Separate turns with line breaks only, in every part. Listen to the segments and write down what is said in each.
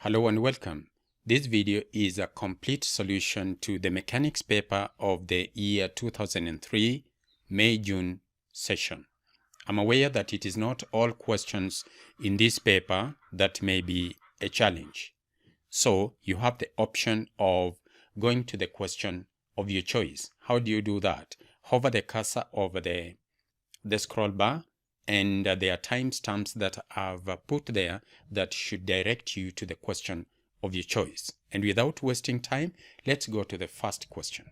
Hello and welcome. This video is a complete solution to the mechanics paper of the year 2003 May-June session. I'm aware that it is not all questions in this paper that may be a challenge. So you have the option of going to the question of your choice. How do you do that? Hover the cursor over the scroll bar, and there are timestamps that I've put there that should direct you to the question of your choice. And without wasting time, let's go to the first question.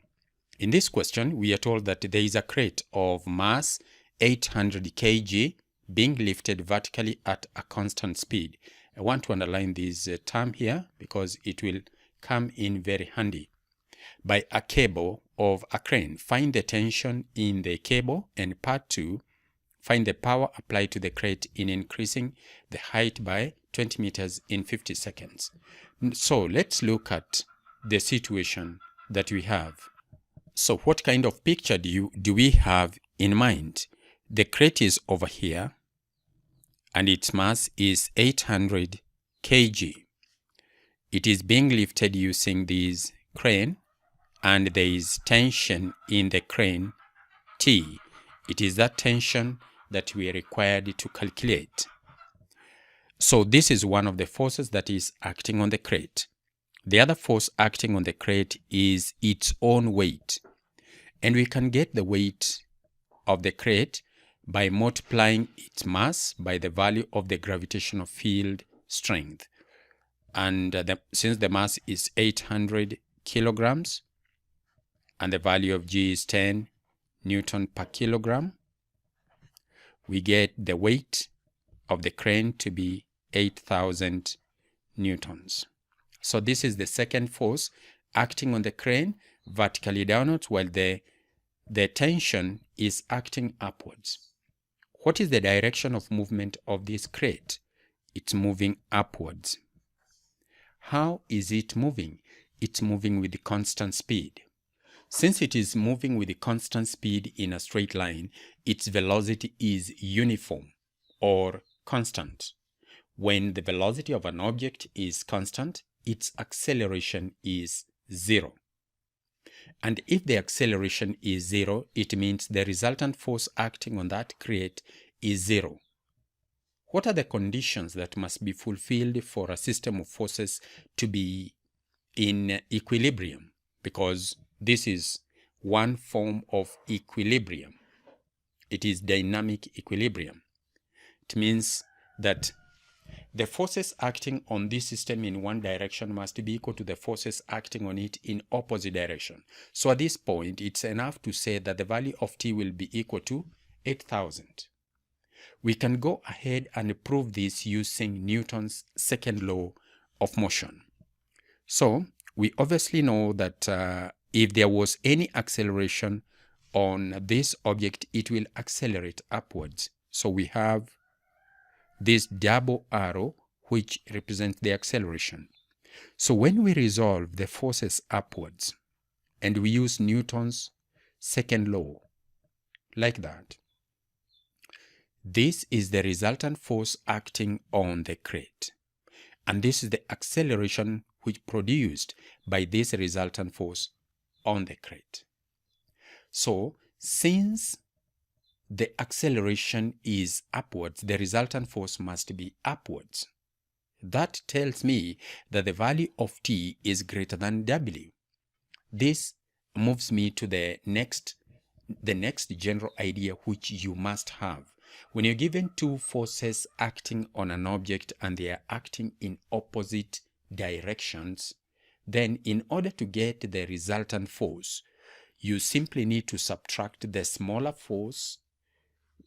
In this question, we are told that there is a crate of mass 800 kg being lifted vertically at a constant speed. I want to underline this term here because it will come in very handy. By a cable of a crane. Find the tension in the cable, and part 2, find the power applied to the crate in increasing the height by 20 meters in 50 seconds. So let's look at the situation that we have. So what kind of picture do we have in mind? The crate is over here and its mass is 800 kg. It is being lifted using this crane, and there is tension in the crane T. It is that tension that we are required to calculate. So this is one of the forces that is acting on the crate. The other force acting on the crate is its own weight. And we can get the weight of the crate by multiplying its mass by the value of the gravitational field strength. And since the mass is 800 kilograms and the value of G is 10 Newton per kilogram, we get the weight of the crane to be 8,000 newtons. So this is the second force acting on the crane vertically downwards, while the tension is acting upwards. What is the direction of movement of this crate? It's moving upwards. How is it moving? It's moving with the constant speed. Since it is moving with a constant speed in a straight line, its velocity is uniform or constant. When the velocity of an object is constant, its acceleration is 0. And if the acceleration is 0, it means the resultant force acting on that crate is 0. What are the conditions that must be fulfilled for a system of forces to be in equilibrium? Because this is one form of equilibrium. It is dynamic equilibrium. It means that the forces acting on this system in one direction must be equal to the forces acting on it in opposite direction. So at this point, it's enough to say that the value of T will be equal to 8,000. We can go ahead and prove this using Newton's second law of motion. So we obviously know that if there was any acceleration on this object, it will accelerate upwards. So we have this double arrow which represents the acceleration. So when we resolve the forces upwards and we use Newton's second law like that, this is the resultant force acting on the crate. And this is the acceleration which produced by this resultant force on the crate. So since the acceleration is upwards, the resultant force must be upwards. That tells me that the value of T is greater than W. This moves me to the next general idea which you must have. When you're given two forces acting on an object and they are acting in opposite directions, then in order to get the resultant force, you simply need to subtract the smaller force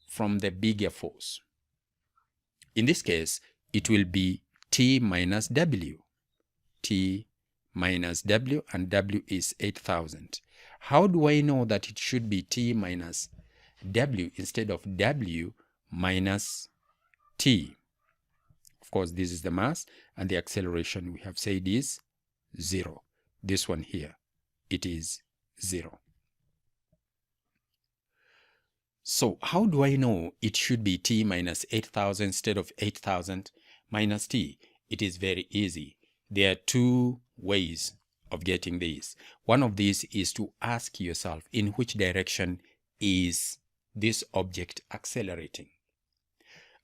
from the bigger force. In this case, it will be T minus W. T minus W, and W is 8,000. How do I know that it should be T minus W instead of W minus T? Of course, this is the mass, and the acceleration we have said is 0. This one here, it is 0. So how do I know it should be T minus 8,000 instead of 8,000 minus T? It is very easy. There are two ways of getting this. One of these is to ask yourself, in which direction is this object accelerating?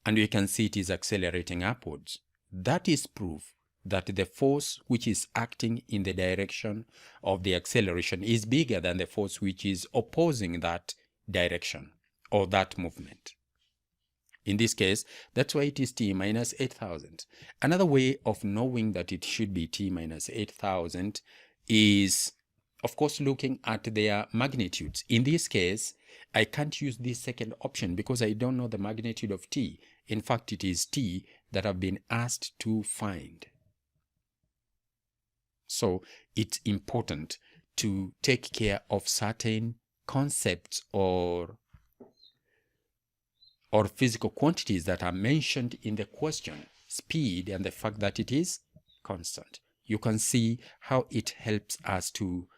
And you can see it is accelerating upwards. That is proof that the force which is acting in the direction of the acceleration is bigger than the force which is opposing that direction or that movement. In this case, that's why it is t minus 8,000. Another way of knowing that it should be t minus 8,000 is, of course, looking at their magnitudes. In this case, I can't use this second option because I don't know the magnitude of t. In fact, it is t that I've been asked to find. So it's important to take care of certain concepts or physical quantities that are mentioned in the question, speed and the fact that it is constant. You can see how it helps us to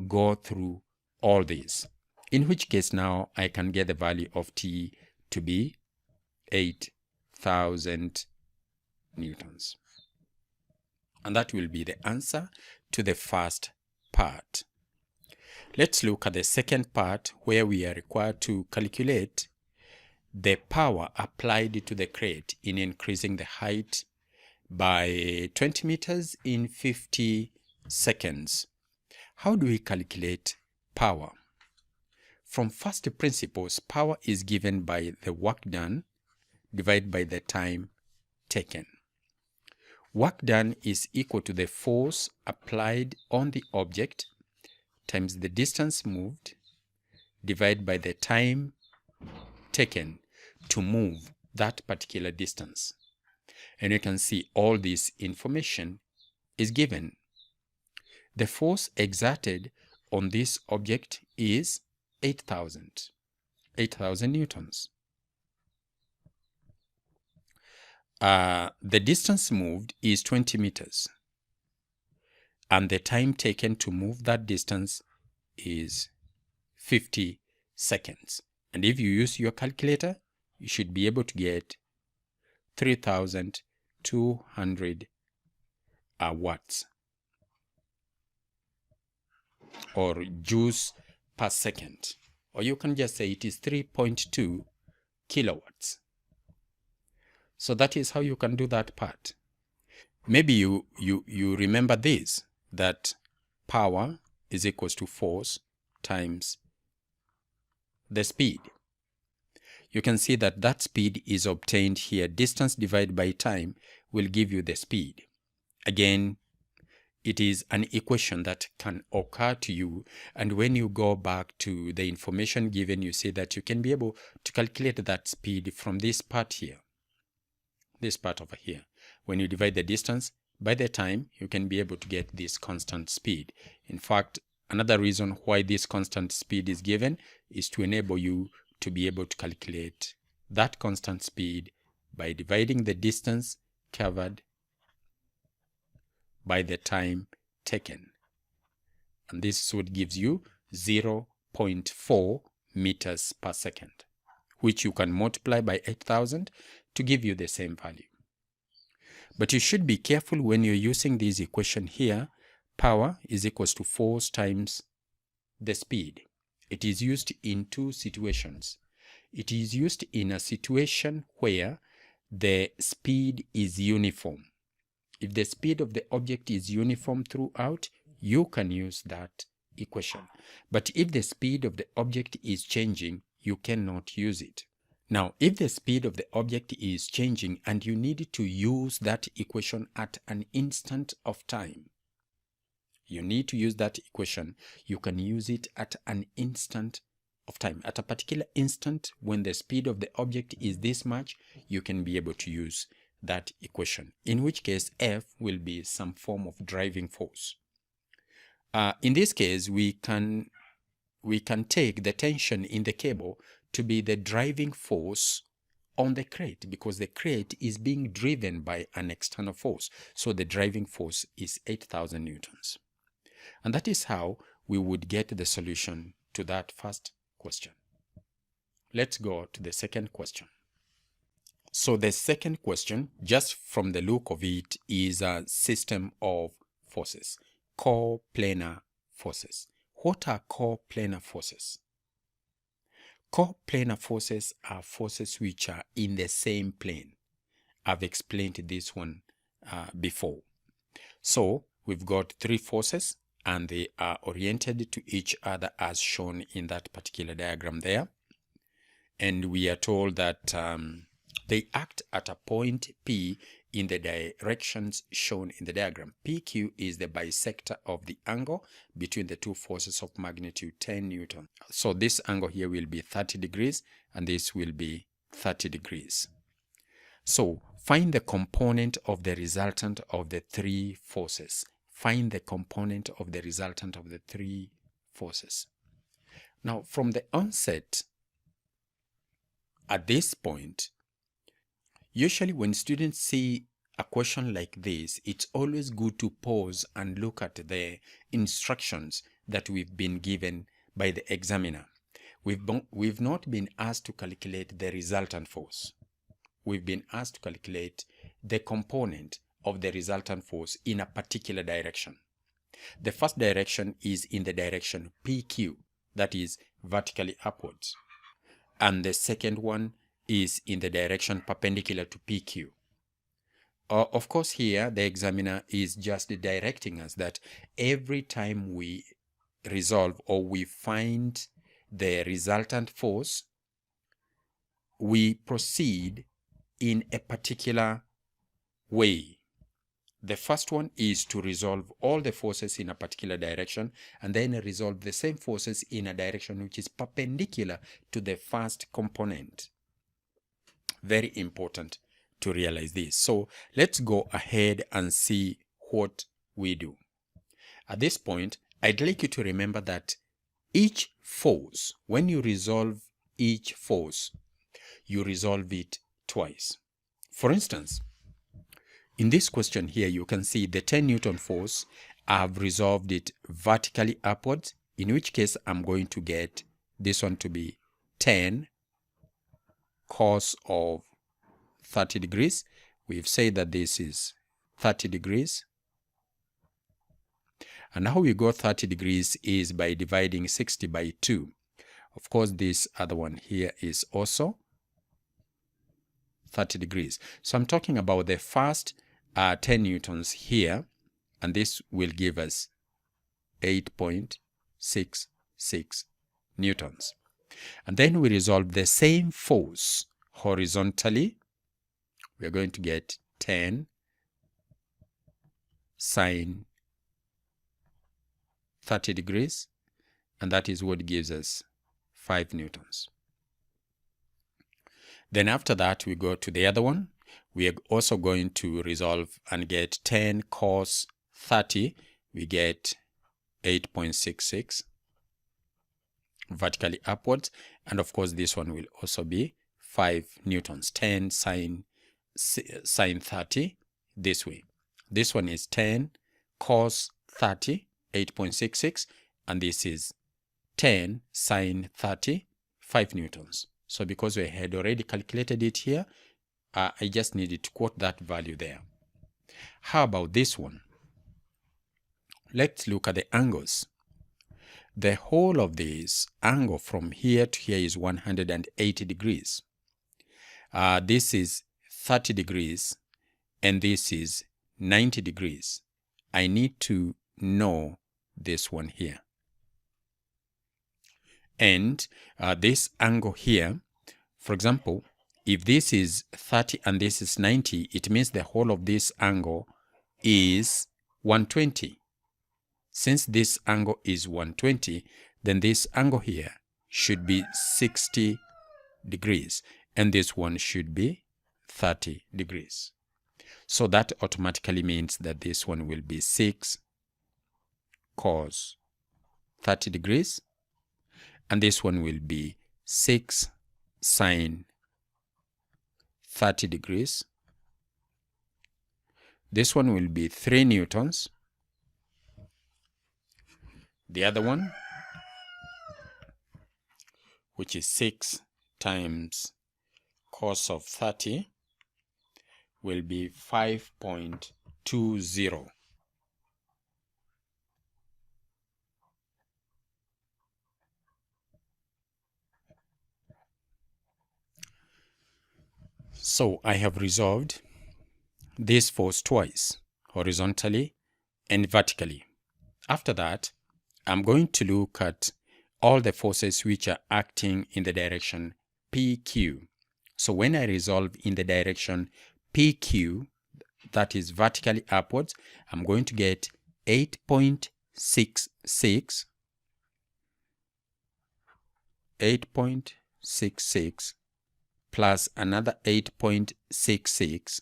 go through all these. In which case now I can get the value of t to be 8,000 newtons. And that will be the answer to the first part. Let's look at the second part, where we are required to calculate the power applied to the crate in increasing the height by 20 meters in 50 seconds. How do we calculate power? From first principles, power is given by the work done divided by the time taken. Work done is equal to the force applied on the object times the distance moved divided by the time taken to move that particular distance. And you can see all this information is given. The force exerted on this object is 8,000 newtons. The distance moved is 20 meters. And the time taken to move that distance is 50 seconds. And if you use your calculator, you should be able to get 3,200 watts or joules per second. Or you can just say it is 3.2 kilowatts. So that is how you can do that part. Maybe you remember this, that power is equals to force times the speed. You can see that that speed is obtained here. Distance divided by time will give you the speed. Again, it is an equation that can occur to you, and when you go back to the information given, you see that you can be able to calculate that speed from this part here, this part over here. When you divide the distance by the time, you can be able to get this constant speed. In fact, another reason why this constant speed is given is to enable you to be able to calculate that constant speed by dividing the distance covered by the time taken. And this is what gives you 0.4 meters per second, which you can multiply by 8,000 to give you the same value. But you should be careful when you're using this equation here. Power is equals to force times the speed. It is used in two situations. It is used in a situation where the speed is uniform. If the speed of the object is uniform throughout, you can use that equation. But if the speed of the object is changing, you cannot use it. Now, if the speed of the object is changing and you need to use that equation at an instant of time, you need to use that equation. You can use it at an instant of time. At a particular instant, when the speed of the object is this much, you can be able to use that equation, in which case F will be some form of driving force. In this case, we can take the tension in the cable to be the driving force on the crate, because the crate is being driven by an external force. So the driving force is 8,000 newtons. And that is how we would get the solution to that first question. Let's go to the second question. So the second question, just from the look of it, is a system of forces, coplanar forces. What are coplanar forces? Coplanar forces are forces which are in the same plane. I've explained this one before. So we've got three forces and they are oriented to each other as shown in that particular diagram there. And we are told that they act at a point P in the directions shown in the diagram. PQ is the bisector of the angle between the two forces of magnitude 10 Newton. So this angle here will be 30 degrees and this will be 30 degrees. So find the component of the resultant of the three forces. Find the component of the resultant of the three forces. Now, from the onset, at this point, usually when students see a question like this, it's always good to pause and look at the instructions that we've been given by the examiner. We've not been asked to calculate the resultant force. We've been asked to calculate the component of the resultant force in a particular direction. The first direction is in the direction PQ, that is vertically upwards. And the second one is in the direction perpendicular to PQ. Of course, here the examiner is just directing us that every time we resolve or we find the resultant force, we proceed in a particular way. The first one is to resolve all the forces in a particular direction and then resolve the same forces in a direction which is perpendicular to the first component. Very important to realize this. So let's go ahead and see what we do. At this point, I'd like you to remember that each force, when you resolve each force, you resolve it twice. For instance, in this question here, you can see the 10 Newton force, I've resolved it vertically upwards, in which case I'm going to get this one to be 10 cos of 30 degrees. We've said that this is 30 degrees. And how we got 30 degrees is by dividing 60 by 2. Of course, this other one here is also 30 degrees. So I'm talking about the first 10 newtons here, and this will give us 8.66 newtons. And then we resolve the same force horizontally. We are going to get 10 sine 30 degrees, and that is what gives us 5 newtons. Then after that, we go to the other one. We are also going to resolve and get 10 cos 30. We get 8.66 vertically upwards. And of course, this one will also be 5 newtons. 10 sine 30 this way. This one is 10 cos 30, 8.66. And this is 10 sine 30, 5 newtons. So because we had already calculated it here, I just needed to quote that value there. How about this one? Let's look at the angles. The whole of this angle from here to here is 180 degrees. This is 30 degrees and this is 90 degrees. I need to know this one here. And this angle here, for example, if this is 30 and this is 90, it means the whole of this angle is 120. Since this angle is 120, then this angle here should be 60 degrees, and this one should be 30 degrees. So that automatically means that this one will be 6 cos 30 degrees, and this one will be 6 sine 30 degrees. This one will be 3 newtons. The other one, which is 6 times cos of 30, will be 5.20. So I have resolved this force twice, horizontally and vertically. After that, I'm going to look at all the forces which are acting in the direction PQ. So when I resolve in the direction PQ, that is vertically upwards, I'm going to get 8.66 plus another 8.66.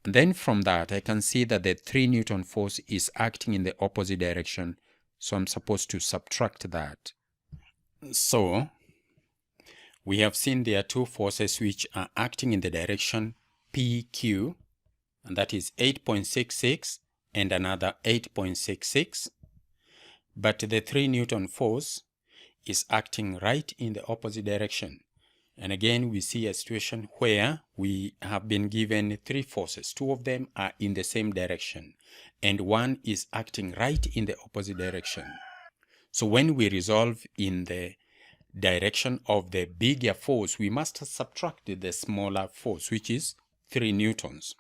And then from that, I can see that the 3 Newton force is acting in the opposite direction. So I'm supposed to subtract that. So we have seen there are 2 forces which are acting in the direction PQ, and that is 8.66 and another 8.66. But the 3 Newton force is acting right in the opposite direction. And again, we see a situation where we have been given 3 forces. 2 of them are in the same direction, and 1 is acting right in the opposite direction. So when we resolve in the direction of the bigger force, we must subtract the smaller force, which is 3 newtons.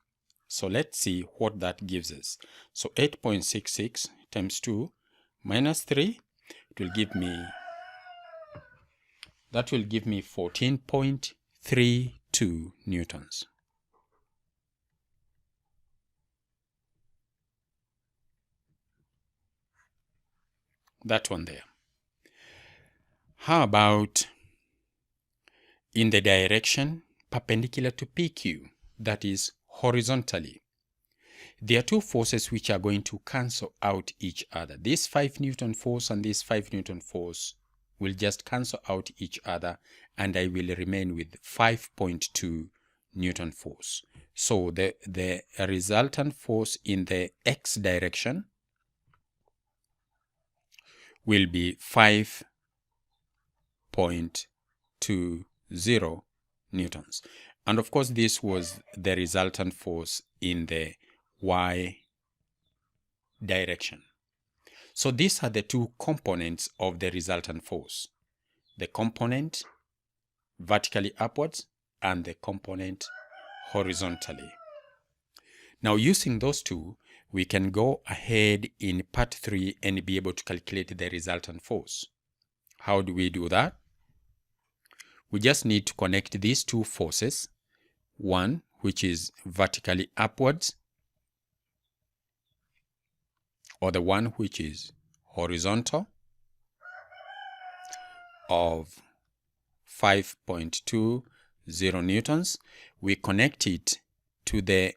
So let's see what that gives us. So 8.66 times 2 minus 3, it will give me, that will give me 14.32 newtons. That one there. How about in the direction perpendicular to PQ, that is horizontally? There are 2 forces which are going to cancel out each other. This 5 Newton force and this 5 Newton force will just cancel out each other, and I will remain with 5.2 Newton force. So the resultant force in the X direction will be 5.20 newtons. And of course, this was the resultant force in the Y direction. So these are the 2 components of the resultant force. The component vertically upwards and the component horizontally. Now, using those 2, we can go ahead in part 3 and be able to calculate the resultant force. How do we do that? We just need to connect these 2 forces, one which is vertically upwards, or the one which is horizontal, of 5.20 newtons. We connect it to the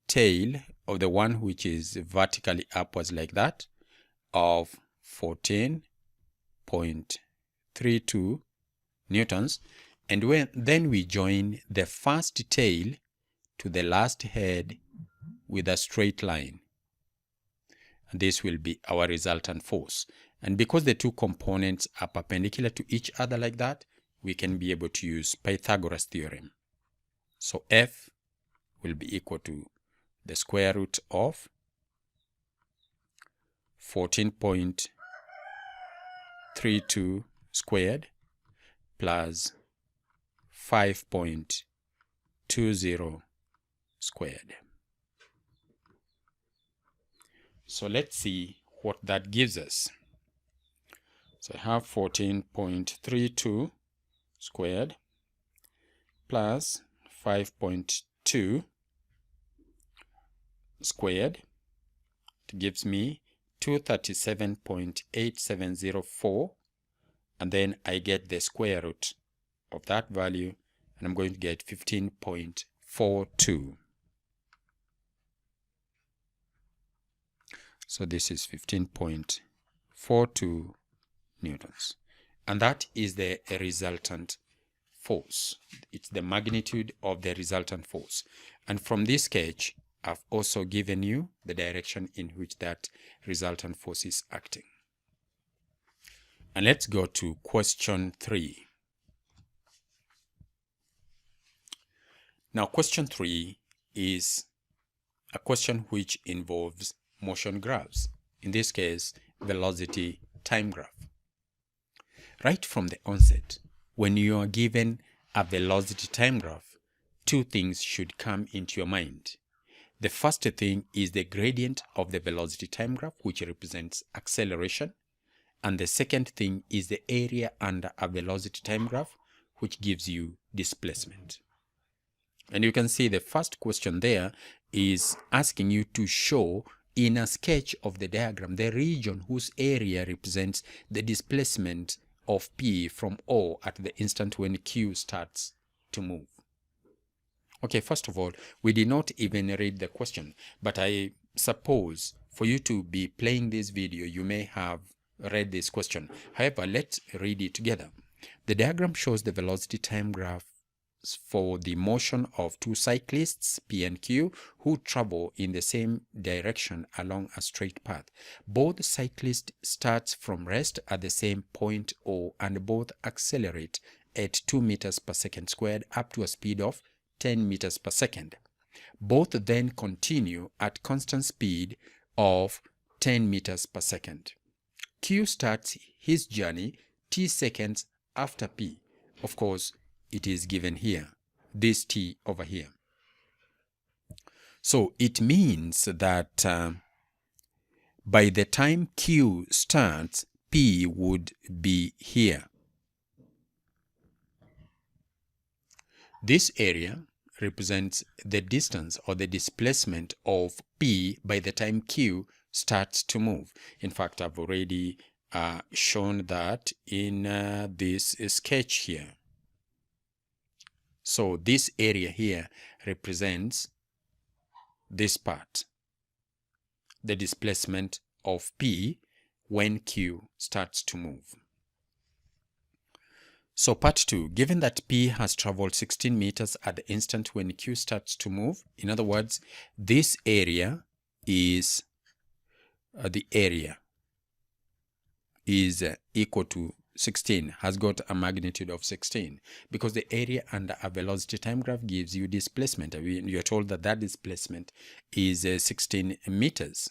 tail of the one which is vertically upwards like that, of 14.32 newtons, and then we join the first tail to the last head with a straight line. And this will be our resultant force. And because the 2 components are perpendicular to each other like that, we can be able to use Pythagoras theorem. So F will be equal to the square root of 14.32 squared plus 5.20 squared. So let's see what that gives us. So I have 14.32 squared plus 5.2 squared. It gives me 237.8704, and then I get the square root of that value, and I'm going to get 15.42. So this is 15.42 newtons. And that is the resultant force. It's the magnitude of the resultant force. And from this sketch, I've also given you the direction in which that resultant force is acting. And let's go to question 3. Now, question 3 is a question which involves motion graphs. In this case, velocity time graph. Right from the onset, when you are given a velocity time graph, two things should come into your mind. The first thing is the gradient of the velocity time graph, which represents acceleration. And the second thing is the area under a velocity time graph, which gives you displacement. And you can see the first question there is asking you to show in a sketch of the diagram the region whose area represents the displacement of P from O at the instant when Q starts to move. Okay, first of all, we did not even read the question, but I suppose for you to be playing this video, you may have read this question. However, let's read it together. The diagram shows the velocity time graph for the motion of two cyclists, P and Q, who travel in the same direction along a straight path. Both cyclists start from rest at the same point O, and both accelerate at 2 meters per second squared up to a speed of 10 meters per second. Both then continue at constant speed of 10 meters per second. Q starts his journey t seconds after P. Of course, it is given here, this t over here. So it means that by the time Q starts, P would be here. This area represents the distance or the displacement of P by the time Q starts to move. In fact, I've already shown that in this sketch here. So this area here represents this part, the displacement of P when Q starts to move. So part 2, given that P has traveled 16 meters at the instant when Q starts to move, in other words, this area is equal to 16, has got a magnitude of 16, because the area under a velocity time graph gives you displacement. You're told that that displacement is 16 meters.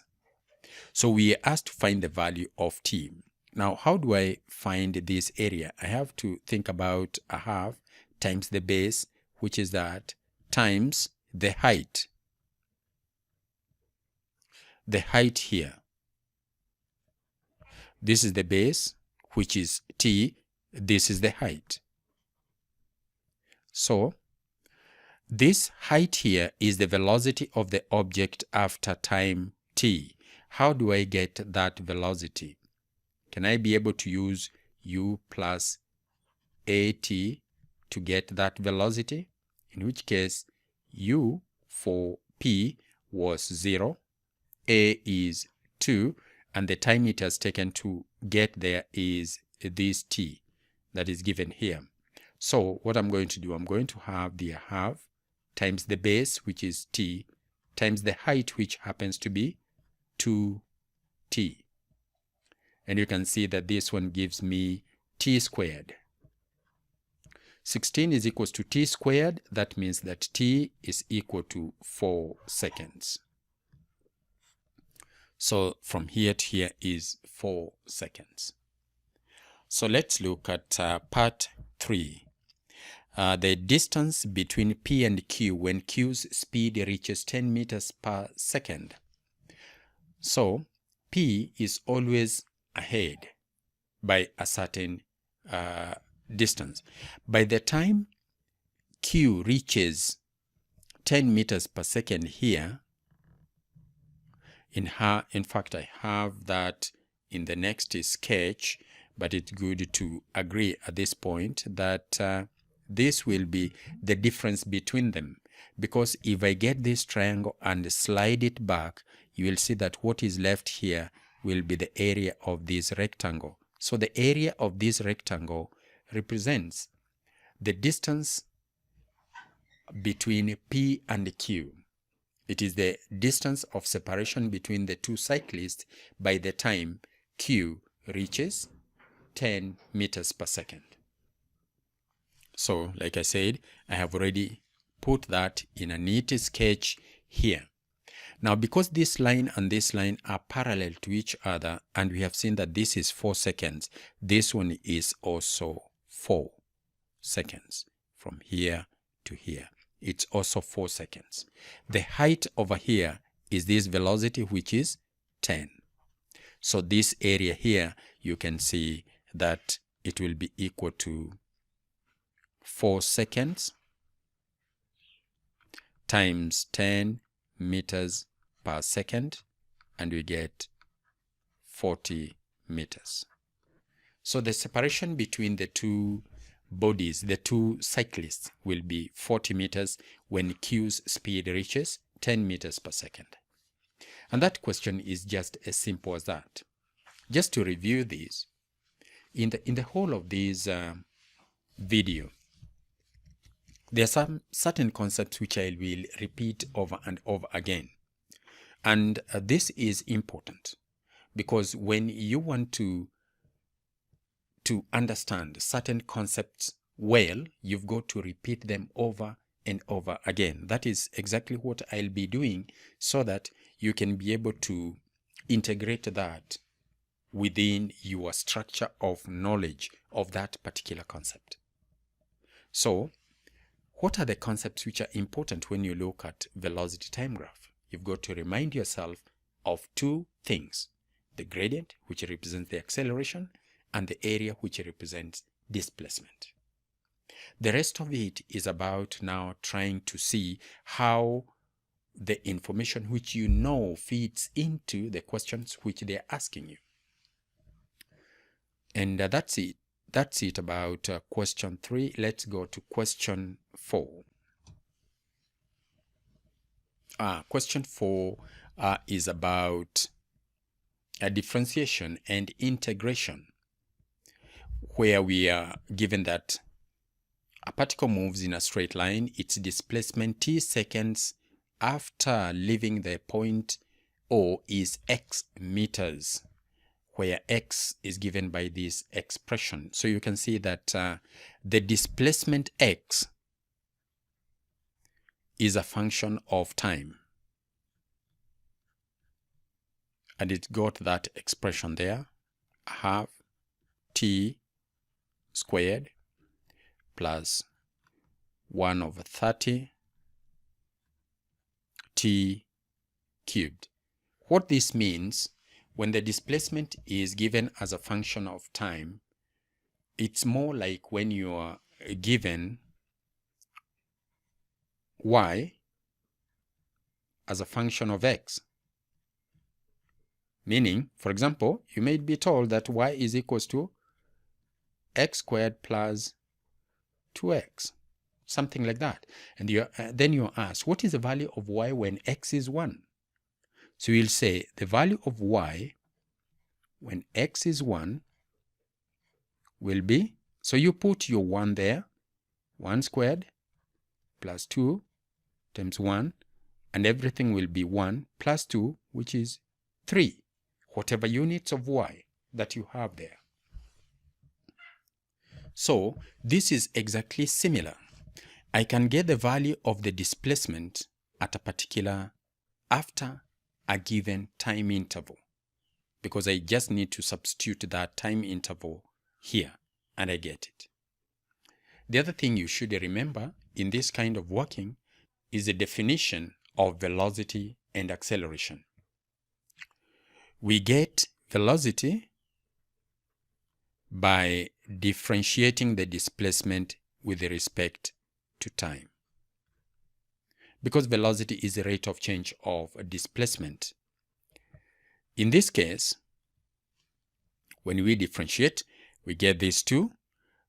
So we are asked to find the value of T. Now, how do I find this area? I have to think about a half times the base, which is that, times the height. The height here. This is the base, which is t. This is the height. So, this height here is the velocity of the object after time t. How do I get that velocity? Can I be able to use u plus at to get that velocity? In which case, u for P was 0, a is 2, and the time it has taken to get there is this t that is given here. So what I'm going to do, I'm going to have the half times the base, which is t, times the height, which happens to be 2t. And you can see that this one gives me t squared. 16 is equals to t squared. That means that t is equal to 4 seconds. So from here to here is 4 seconds. So let's look at part 3. The distance between P and Q when Q's speed reaches 10 meters per second. So P is always ahead by a certain distance. By the time Q reaches 10 meters per second here, in fact, I have that in the next sketch, but it's good to agree at this point that this will be the difference between them. Because if I get this triangle and slide it back, you will see that what is left here will be the area of this rectangle. So the area of this rectangle represents the distance between P and Q. It is the distance of separation between the two cyclists by the time Q reaches 10 meters per second. So, like I said, I have already put that in a neat sketch here. Now, because this line and this line are parallel to each other, and we have seen that this is 4 seconds, this one is also 4 seconds from here to here. It's also 4 seconds. The height over here is this velocity, which is 10. So this area here, you can see that it will be equal to 4 seconds times 10 meters per second, and we get 40 meters. So the separation between the two bodies, the two cyclists, will be 40 meters when Q's speed reaches 10 meters per second. And that question is just as simple as that. Just to review this, in the whole of this video, there are some certain concepts which I will repeat over and over again. And this is important because when you want to understand certain concepts well, you've got to repeat them over and over again. That is exactly what I'll be doing so that you can be able to integrate that within your structure of knowledge of that particular concept. So, what are the concepts which are important when you look at velocity time graph? You've got to remind yourself of two things: the gradient, which represents the acceleration, and the area, which represents displacement. The rest of it is about now trying to see how the information which you know fits into the questions which they're asking you. And that's it. That's it about question 3. Let's go to question 4. Question 4 is about differentiation and integration, where we are given that a particle moves in a straight line. Its displacement t seconds after leaving the point O is x meters, where x is given by this expression. So you can see that the displacement x is a function of time. And it got that expression there, half t squared plus 1/30 t cubed. What this means, when the displacement is given as a function of time, it's more like when you are given y as a function of x. Meaning, for example, you may be told that y is equals to x squared plus 2x, something like that. And then you're asked, what is the value of y when x is 1? So you'll say the value of y when x is 1 will be, so you put your 1 there, 1 squared plus 2 times 1, and everything will be 1 plus 2, which is 3, whatever units of y that you have there. So this is exactly similar. I can get the value of the displacement at a particular, after a given time interval, because I just need to substitute that time interval here, and I get it. The other thing you should remember in this kind of working is the definition of velocity and acceleration. We get velocity by differentiating the displacement with respect to time. Because velocity is the rate of change of a displacement. In this case, when we differentiate, we get these two,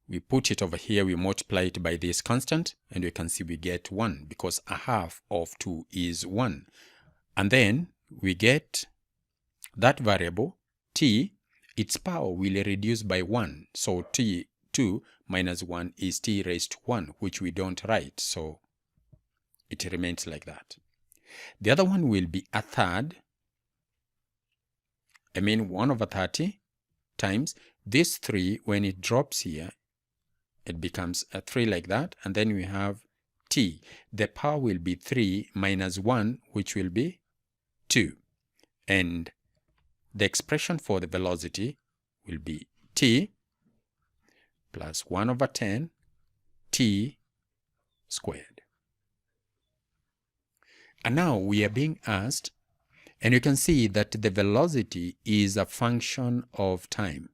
we put it over here, we multiply it by this constant, and we can see we get 1, because a half of 2 is 1. And then we get that variable, t, its power will reduce by 1. So t2 minus 1 is t raised to 1, which we don't write, so it remains like that. The other one will be a third, 1/30 times this 3. When it drops here, it becomes a 3 like that, and then we have t. The power will be 3 minus 1, which will be 2. And the expression for the velocity will be t plus 1 over 10 t squared. And now we are being asked, and you can see that the velocity is a function of time.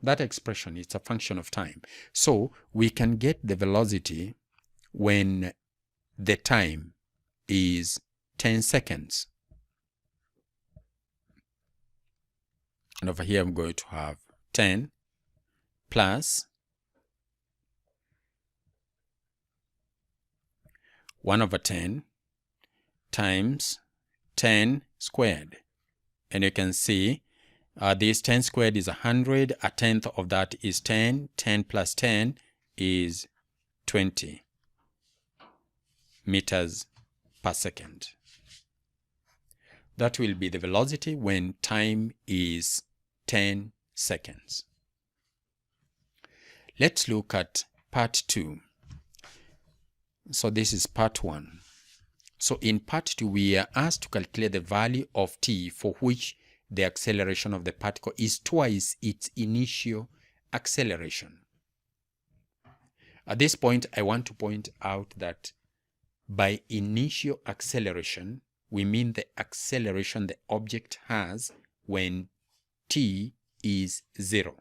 That expression is a function of time. So we can get the velocity when the time is 10 seconds. And over here I'm going to have 10 plus 1 over 10 times 10 squared. And you can see this 10 squared is 100. A tenth of that is 10. 10 plus 10 is 20 meters per second. That will be the velocity when time is 10 seconds. Let's look at part 2. So this is part 1. So in part 2, we are asked to calculate the value of t for which the acceleration of the particle is twice its initial acceleration. At this point, I want to point out that by initial acceleration, we mean the acceleration the object has when t is 0.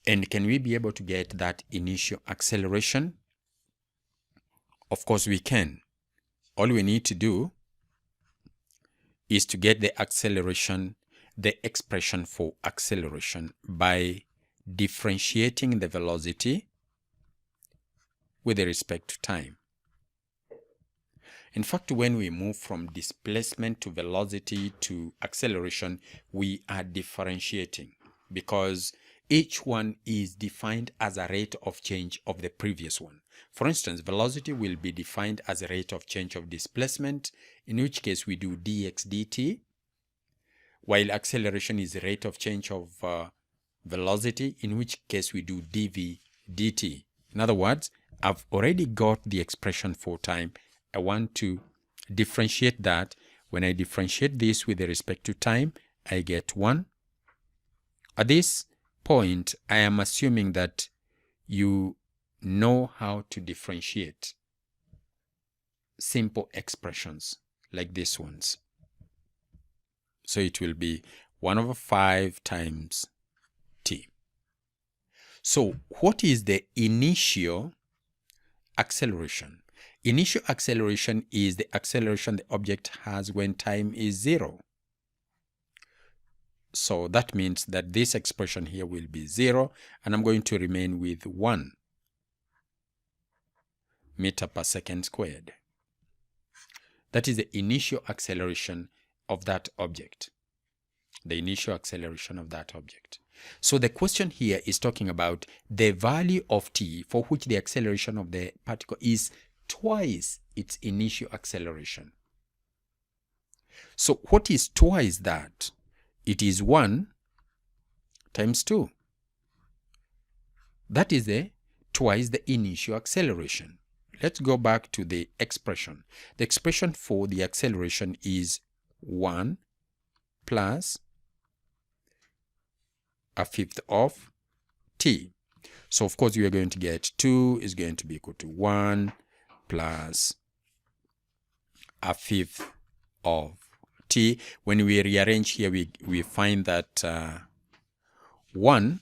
And can we be able to get that initial acceleration? Of course we can. All we need to do is to get the acceleration, the expression for acceleration, by differentiating the velocity with respect to time. In fact, when we move from displacement to velocity to acceleration, we are differentiating because each one is defined as a rate of change of the previous one. For instance, velocity will be defined as a rate of change of displacement, in which case we do dx dt, while acceleration is the rate of change of velocity, in which case we do dv dt. In other words, I've already got the expression for time. I want to differentiate that. When I differentiate this with respect to time, I get 1. At this point, I am assuming that you know how to differentiate simple expressions like these ones. So it will be 1 over 5 times t. So what is the initial acceleration? Initial acceleration is the acceleration the object has when time is 0. So that means that this expression here will be 0, and I'm going to remain with 1 meter per second squared. That is the initial acceleration of that object. The initial acceleration of that object. So the question here is talking about the value of t for which the acceleration of the particle is twice its initial acceleration. So what is twice that? It is 1 times 2. That is twice the initial acceleration. Let's go back to the expression. The expression for the acceleration is 1 plus a fifth of t. So of course we are going to get 2 is going to be equal to 1 plus a fifth of t. When we rearrange here, we find that 1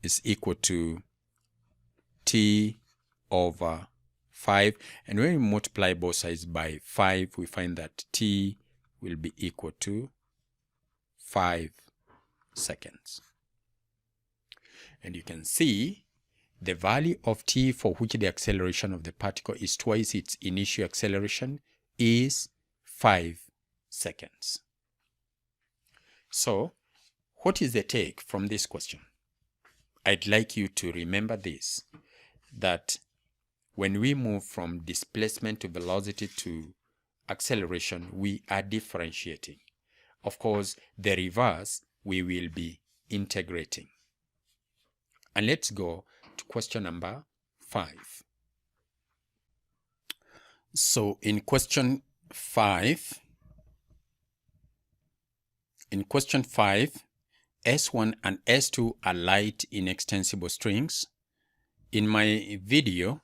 is equal to t over 5. And when we multiply both sides by 5, we find that t will be equal to 5 seconds. And you can see the value of t for which the acceleration of the particle is twice its initial acceleration is 5 seconds. So, what is the take from this question? I'd like you to remember this, that when we move from displacement to velocity to acceleration, we are differentiating. Of course, the reverse, we will be integrating. And let's go to question number 5. So in question 5, S1 and S2 are light inextensible strings. In my video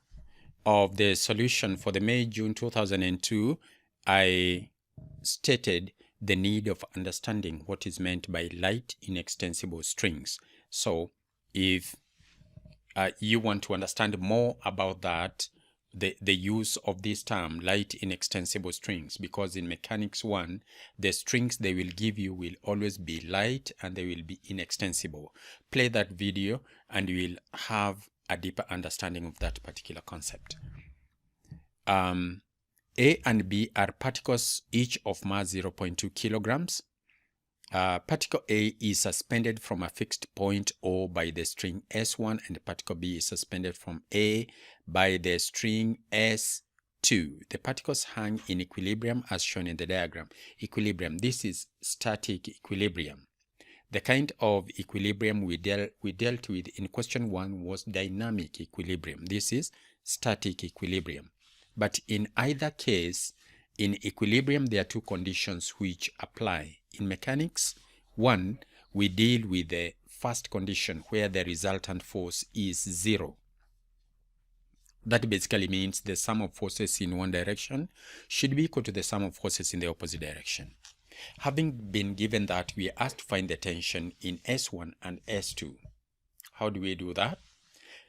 of the solution for the May-June 2002, I stated the need of understanding what is meant by light inextensible strings. So if you want to understand more about that, the use of this term, light inextensible strings, because in Mechanics 1, the strings they will give you will always be light and they will be inextensible. Play that video and you will have a deeper understanding of that particular concept. A and B are particles each of mass 0.2 kilograms. Particle A is suspended from a fixed point O by the string S1, and particle B is suspended from A by the string S2. The particles hang in equilibrium as shown in the diagram. Equilibrium, this is static equilibrium. The kind of equilibrium we dealt with in question 1 was dynamic equilibrium. This is static equilibrium. But in either case, in equilibrium, there are two conditions which apply. In Mechanics 1, we deal with the first condition where the resultant force is 0. That basically means the sum of forces in one direction should be equal to the sum of forces in the opposite direction. Having been given that, we are asked to find the tension in S1 and S2. How do we do that?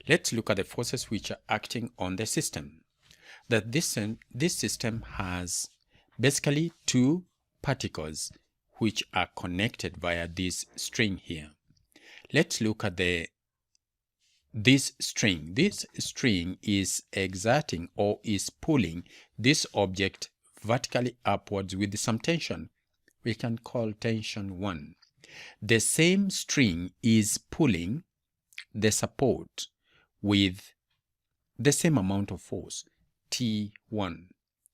Let's look at the forces which are acting on the system. That this system has basically two particles which are connected via this string here. Let's look at this string. This string is exerting or is pulling this object vertically upwards with some tension. We can call tension 1. The same string is pulling the support with the same amount of force, T1.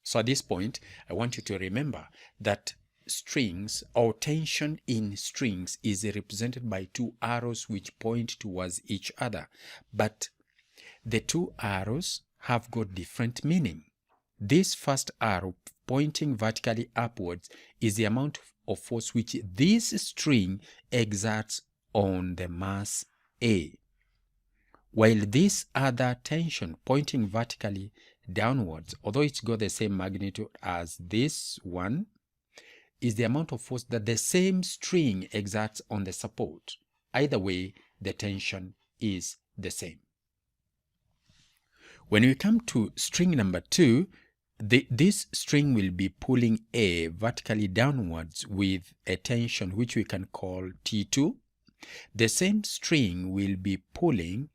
So at this point, I want you to remember that strings or tension in strings is represented by two arrows which point towards each other. But the two arrows have got different meaning. This first arrow pointing vertically upwards is the amount of force which this string exerts on the mass A, while this other tension pointing vertically downwards, although it's got the same magnitude as this one, is the amount of force that the same string exerts on the support. Either way, the tension is the same. When we come to string number 2, this string will be pulling A vertically downwards with a tension which we can call T2. The same string will be pulling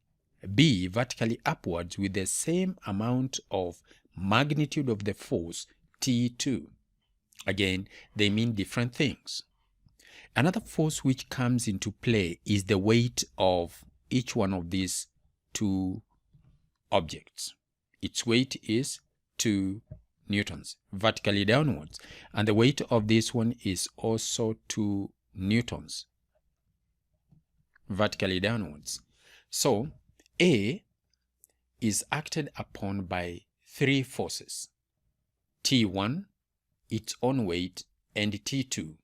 B vertically upwards with the same amount of magnitude of the force, T2. Again, they mean different things. Another force which comes into play is the weight of each one of these two objects. Its weight is 2 newtons vertically downwards, and the weight of this one is also 2 newtons vertically downwards. So A is acted upon by 3 forces: T1, its own weight, and T2,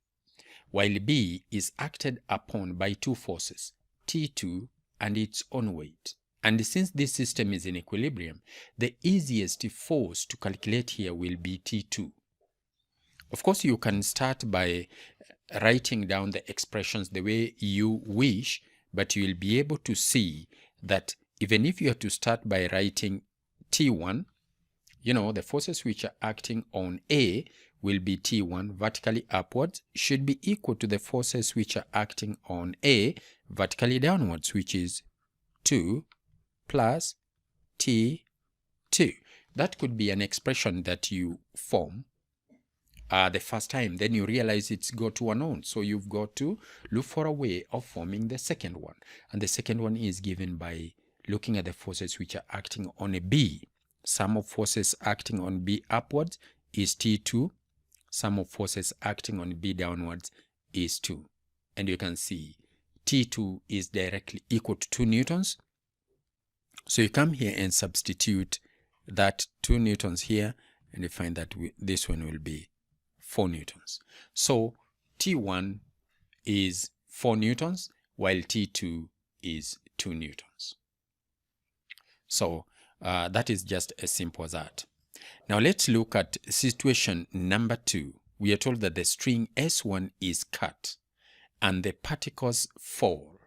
while B is acted upon by 2 forces, T2 and its own weight. And since this system is in equilibrium, the easiest force to calculate here will be T2. Of course, you can start by writing down the expressions the way you wish, but you will be able to see that even if you are to start by writing T1, the forces which are acting on A will be T1 vertically upwards, should be equal to the forces which are acting on A vertically downwards, which is 2 plus T2. That could be an expression that you form the first time, then you realize it's got to unknown. So you've got to look for a way of forming the second one. And the second one is given by looking at the forces which are acting on a B. Sum of forces acting on B upwards is T2. Sum of forces acting on B downwards is 2. And you can see T2 is directly equal to 2 newtons, So you come here and substitute that 2 newtons here, and you find that this one will be 4 newtons. So T1 is 4 newtons, while T2 is 2 newtons. So that is just as simple as that. Now let's look at situation number 2. We are told that the string S1 is cut and the particles fall.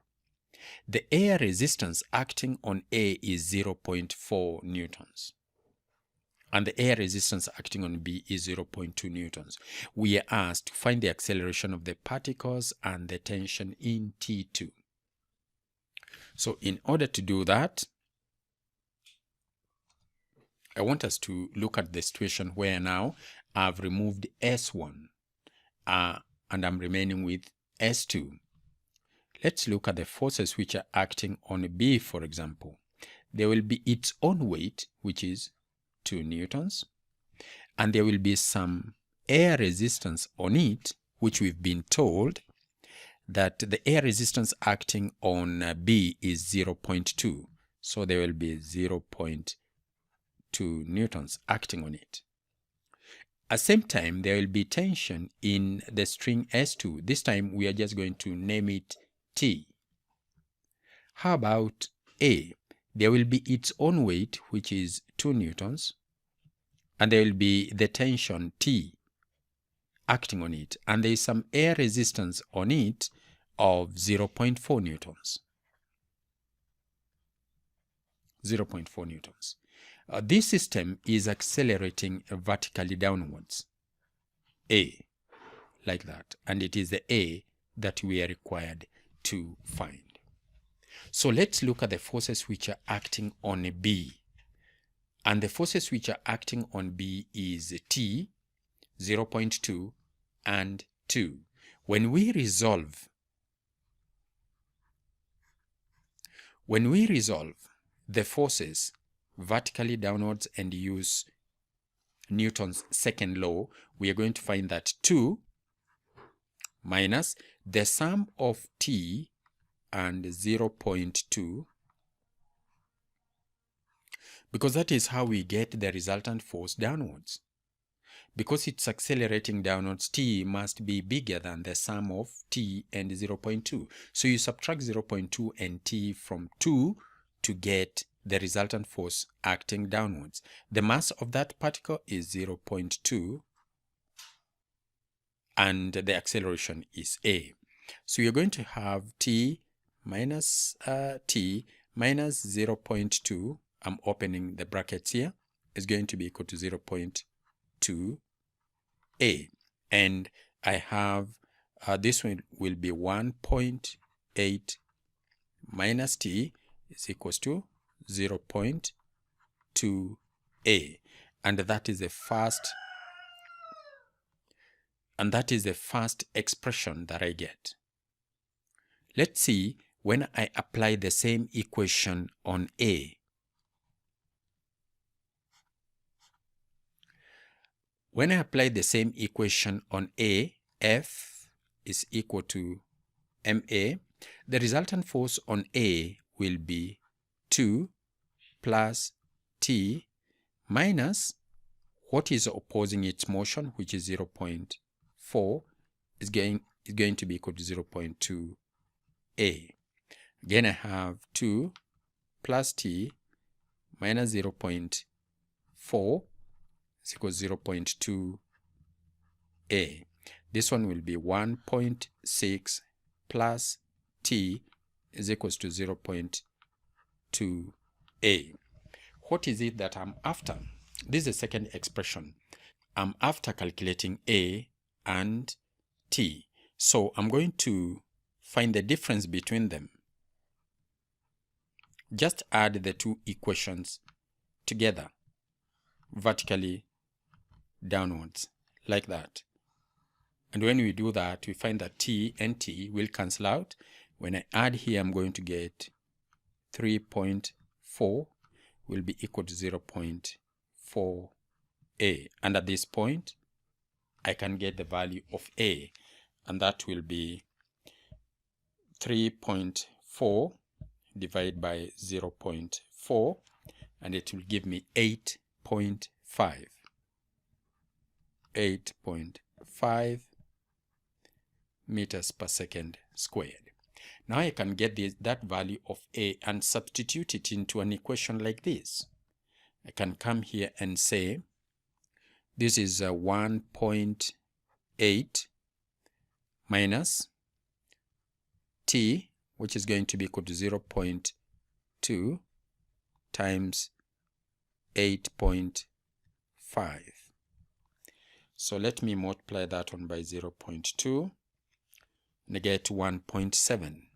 The air resistance acting on A is 0.4 newtons. And the air resistance acting on B is 0.2 newtons. We are asked to find the acceleration of the particles and the tension in T2. So in order to do that, I want us to look at the situation where now I've removed S1 and I'm remaining with S2. Let's look at the forces which are acting on B, for example. There will be its own weight, which is 2 newtons, and there will be some air resistance on it, which we've been told that the air resistance acting on B is 0.2. So there will be 0.2 newtons acting on it. At the same time, there will be tension in the string S2. This time we are just going to name it T. How about A? There will be its own weight, which is 2 newtons, and there will be the tension T acting on it, and there is some air resistance on it of 0.4 newtons. 0.4 newtons. This system is accelerating vertically downwards, A, like that, and it is the A that we are required to find. So let's look at the forces which are acting on B. And the forces which are acting on B is T, 0.2, and 2. When we resolve the forces vertically downwards and use Newton's second law, we are going to find that 2 minus the sum of T and 0.2, because that is how we get the resultant force downwards. Because it's accelerating downwards, T must be bigger than the sum of T and 0.2. So you subtract 0.2 and T from 2 to get the resultant force acting downwards. The mass of that particle is 0.2 and the acceleration is A. So you're going to have T minus 0.2, I'm opening the brackets here, is going to be equal to 0.2 A. And I have this one will be 1.8 minus T is equals to 0.2 A. And that is the first expression that I get. Let's see when I apply the same equation on A. When I apply the same equation on A, F is equal to ma, the resultant force on A will be 2 plus T minus what is opposing its motion, which is 0.4, is going to be equal to 0.2 A. Again, I have 2 plus T minus 0.4 is equal to 0.2 A. This one will be 1.6 plus T is equals to 0.2 A. What is it that I'm after? This is the second expression. I'm after calculating A and T. So I'm going to find the difference between them. Just add the two equations together, vertically downwards, like that. And when we do that, we find that T and T will cancel out. When I add here, I'm going to get 3.4 will be equal to 0.4 A. And at this point, I can get the value of A, and that will be 3.4 divided by 0.4. 4, and it will give me 8.5. 8.5 meters per second squared. Now I can get that value of A and substitute it into an equation like this. I can come here and say this is 1.8 minus T, which is going to be equal to 0.2 times 8.5. So let me multiply that one by 0.2 and I get 1.7.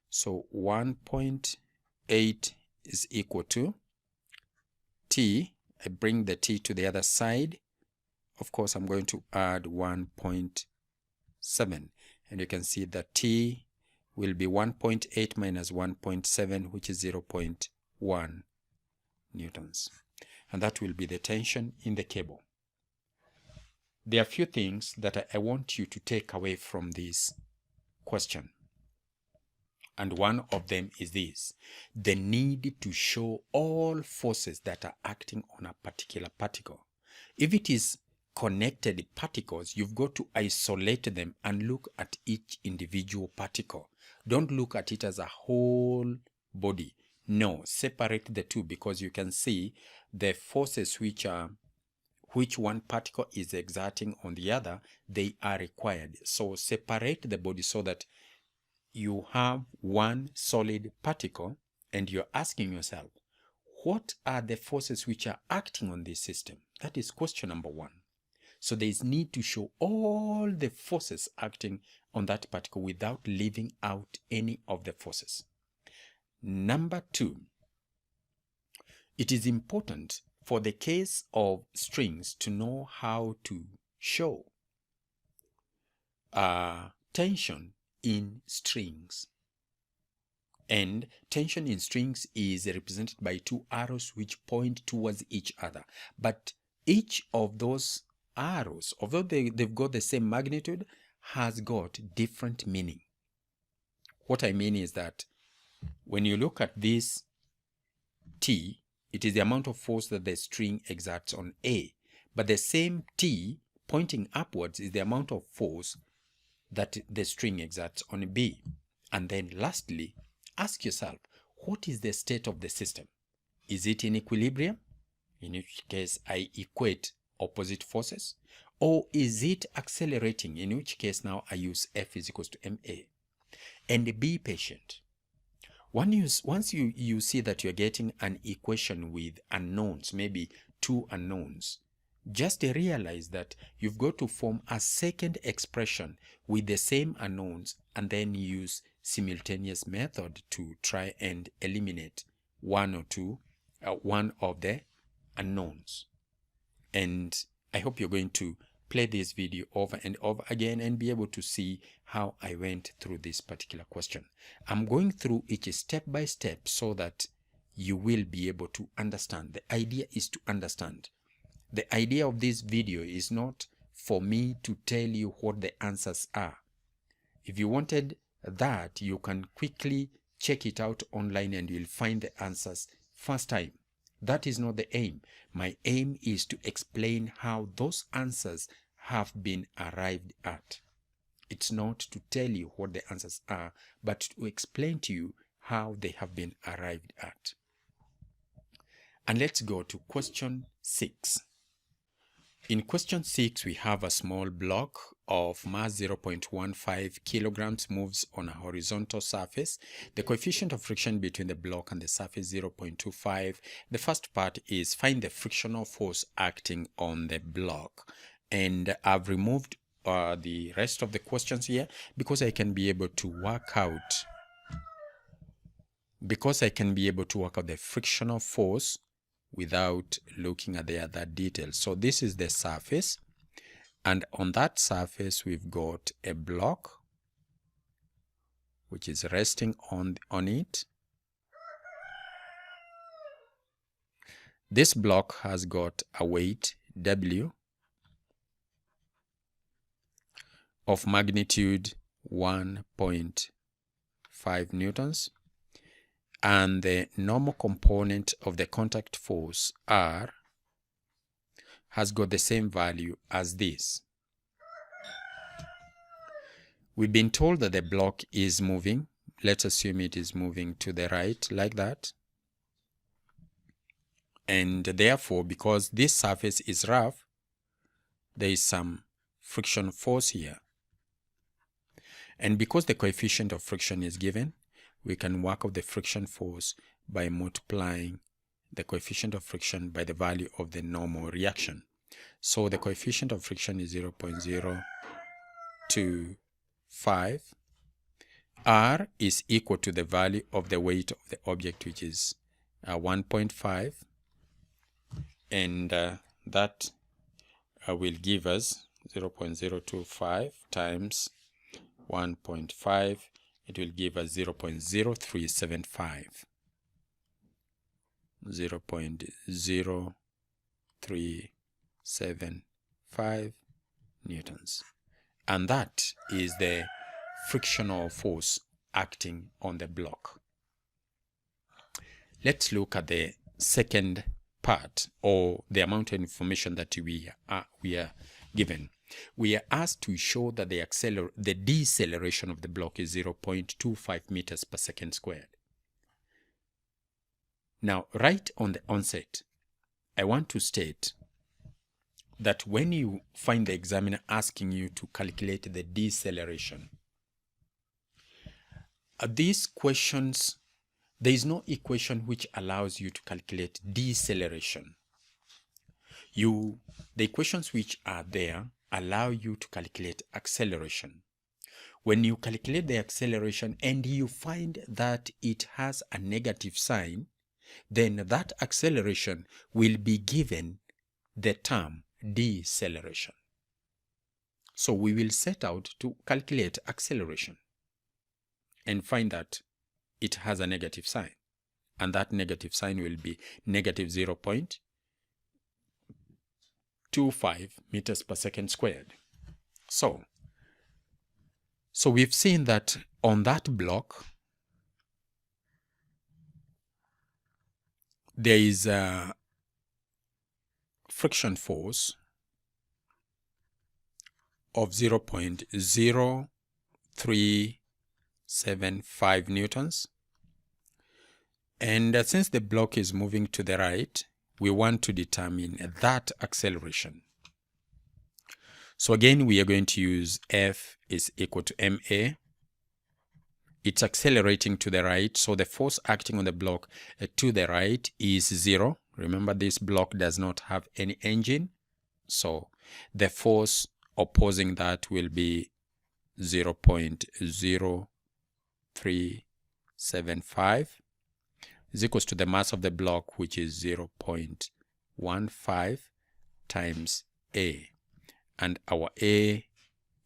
So 1.8 is equal to T. I bring the T to the other side. Of course, I'm going to add 1.7. And you can see that T will be 1.8 minus 1.7, which is 0.1 newtons. And that will be the tension in the cable. There are a few things that I want you to take away from this question. And one of them is this: the need to show all forces that are acting on a particular particle. If it is connected particles, you've got to isolate them and look at each individual particle. Don't look at it as a whole body. No, separate the two, because you can see the forces which one particle is exerting on the other, they are required. So separate the body so that you have one solid particle, and you're asking yourself, what are the forces which are acting on this system? That is question number 1. So there is need to show all the forces acting on that particle without leaving out any of the forces. Number 2, it is important for the case of strings to know how to show tension in strings. And tension in strings is represented by 2 arrows which point towards each other. But each of those arrows, although they've got the same magnitude, has got different meaning. What I mean is that when you look at this T, it is the amount of force that the string exerts on A. But the same T pointing upwards is the amount of force that the string exerts on B. And then lastly, ask yourself, what is the state of the system? Is it in equilibrium? In which case I equate opposite forces. Or is it accelerating? In which case now I use F is equals to ma. And be patient. Once you see that you're getting an equation with unknowns, maybe 2 unknowns, just realize that you've got to form a second expression with the same unknowns and then use simultaneous method to try and eliminate one of the unknowns. And I hope you're going to play this video over and over again and be able to see how I went through this particular question. I'm going through each step by step so that you will be able to understand. The idea is to understand. The idea of this video is not for me to tell you what the answers are. If you wanted that, you can quickly check it out online and you'll find the answers first time. That is not the aim. My aim is to explain how those answers have been arrived at. It's not to tell you what the answers are, but to explain to you how they have been arrived at. And let's go to question 6. In question 6, we have a small block of mass 0.15 kilograms moves on a horizontal surface. The coefficient of friction between the block and the surface 0.25. The first part is find the frictional force acting on the block. And I've removed the rest of the questions here because I can be able to work out the frictional force without looking at the other details. So this is the surface, and on that surface we've got a block which is resting on it. This block has got a weight W of magnitude 1.5 newtons, and the normal component of the contact force, R, has got the same value as this. We've been told that the block is moving. Let's assume it is moving to the right like that. And therefore, because this surface is rough, there is some friction force here. And because the coefficient of friction is given, we can work out the friction force by multiplying the coefficient of friction by the value of the normal reaction. So the coefficient of friction is 0.025. R is equal to the value of the weight of the object, which is 1.5. And that will give us 0.025 times 1.5. It will give us 0.0375. 0.0375 newtons. And that is the frictional force acting on the block. Let's look at the second part, or the amount of information that we are given. We are asked to show that the deceleration of the block is 0.25 meters per second squared. Now, right on the onset, I want to state that when you find the examiner asking you to calculate the deceleration, these questions, there is no equation which allows you to calculate deceleration. The equations which are there allow you to calculate acceleration. When you calculate the acceleration and you find that it has a negative sign, then that acceleration will be given the term deceleration. So we will set out to calculate acceleration and find that it has a negative sign, and that negative sign will be negative 0.25 meters per second squared. So we've seen that on that block there is a friction force of 0.0375 newtons. And since the block is moving to the right, we want to determine that acceleration. So again, we are going to use F is equal to ma. It's accelerating to the right, so the force acting on the block to the right is 0. Remember, this block does not have any engine, so the force opposing that will be 0.0375 is equals to the mass of the block, which is 0.15 times A. And our A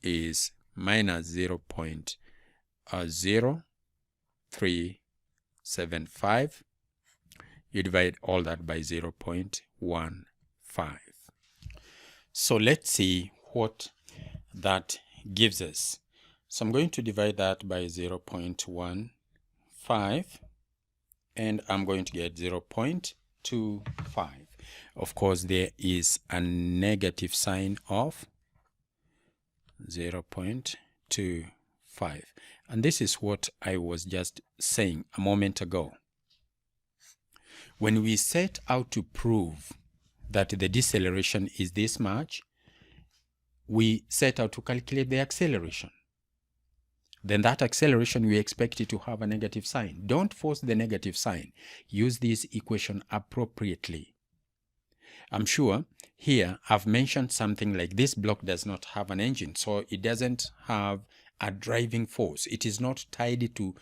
is minus 0.0375. You divide all that by 0.15. So let's see what that gives us. So I'm going to divide that by 0.15, and I'm going to get 0.25. Of course, there is a negative sign of 0.25. And this is what I was just saying a moment ago. When we set out to prove that the deceleration is this much, we set out to calculate the acceleration. Then that acceleration, we expect it to have a negative sign. Don't force the negative sign. Use this equation appropriately. I'm sure here I've mentioned something like this block does not have an engine, so it doesn't have a driving force. It is not tied to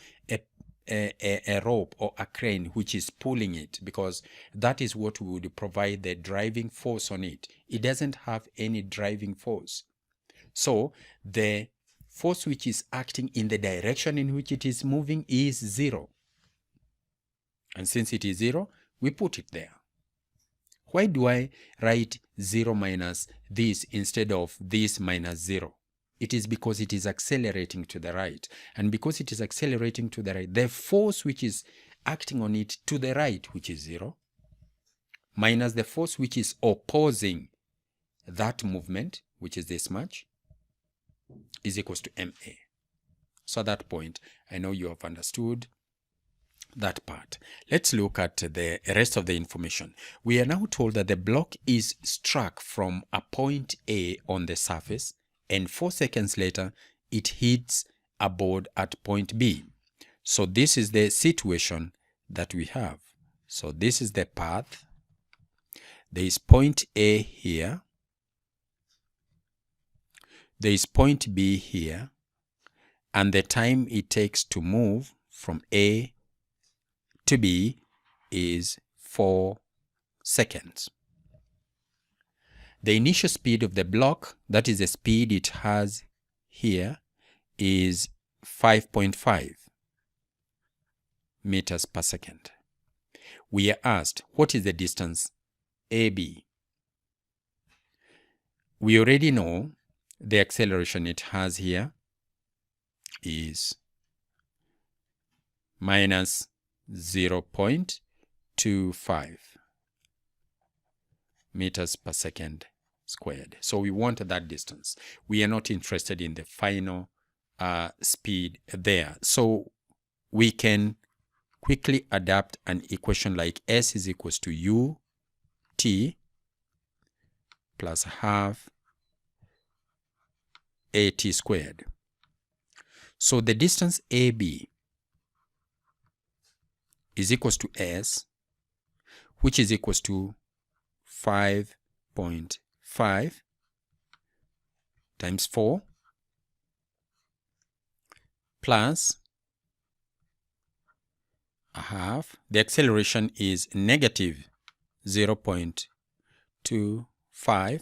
a rope or a crane which is pulling it, because that is what would provide the driving force on it. It doesn't have any driving force. So the force which is acting in the direction in which it is moving is 0. And since it is 0, we put it there. Why do I write 0 minus this instead of this minus 0? It is because it is accelerating to the right. And because it is accelerating to the right, the force which is acting on it to the right, which is 0, minus the force which is opposing that movement, which is this much, is equals to ma. So at that point, I know you have understood that part. Let's look at the rest of the information. We are now told that the block is struck from a point A on the surface, and 4 seconds later, it hits a board at point B. So this is the situation that we have. So this is the path. There is point A here. There is point B here. And the time it takes to move from A to B is 4 seconds. The initial speed of the block, that is the speed it has here, is 5.5 meters per second. We are asked, what is the distance AB? We already know the acceleration it has here is minus 0.25 meters per second squared. So we want that distance. We are not interested in the final speed there. So we can quickly adapt an equation like S is equals to UT plus half AT squared. So the distance AB is equals to S, which is equals to 5.5 times 4 plus a half. The acceleration is negative 0.25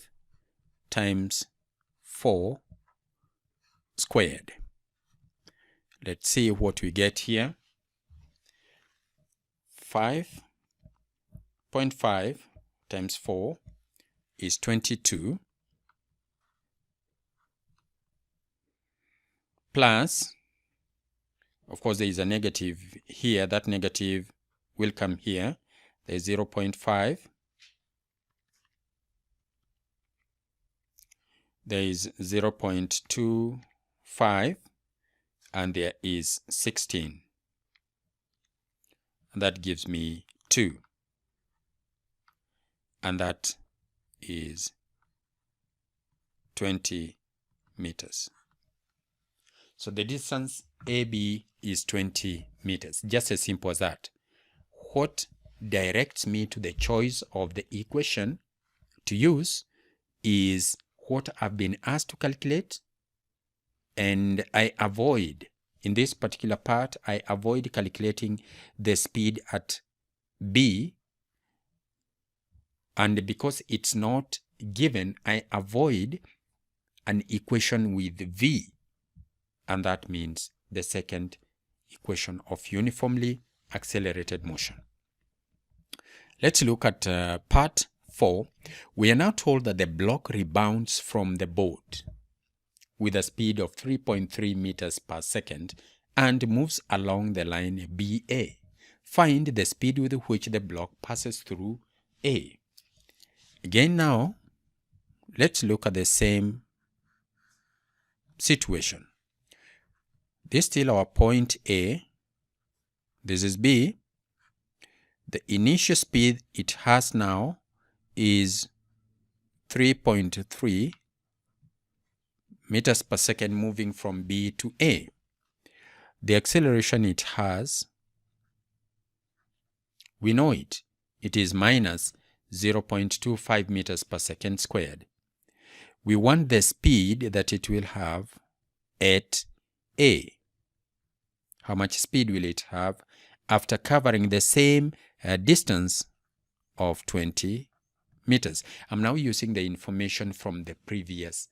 times 4 squared. Let's see what we get here. 5.5 times 4 is 22 plus, of course, there is a negative here. That negative will come here. There is 0.5. There is 0.25. And there is 16. And that gives me 2. And that is 20 meters. So the distance AB is 20 meters. Just as simple as that. What directs me to the choice of the equation to use is what I've been asked to calculate, and I avoid, in this particular part, I avoid calculating the speed at B, and because it's not given, I avoid an equation with V, and that means the second equation of uniformly accelerated motion. Let's look at part 4. We are now told that the block rebounds from the board with a speed of 3.3 meters per second and moves along the line BA. Find the speed with which the block passes through A. Again now, let's look at the same situation. This is still our point A. This is B. The initial speed it has now is 3.3 meters per second moving from B to A. The acceleration it has, we know it. It is minus 0.25 meters per second squared. We want the speed that it will have at A. How much speed will it have after covering the same distance of 20 meters? I'm now using the information from the previous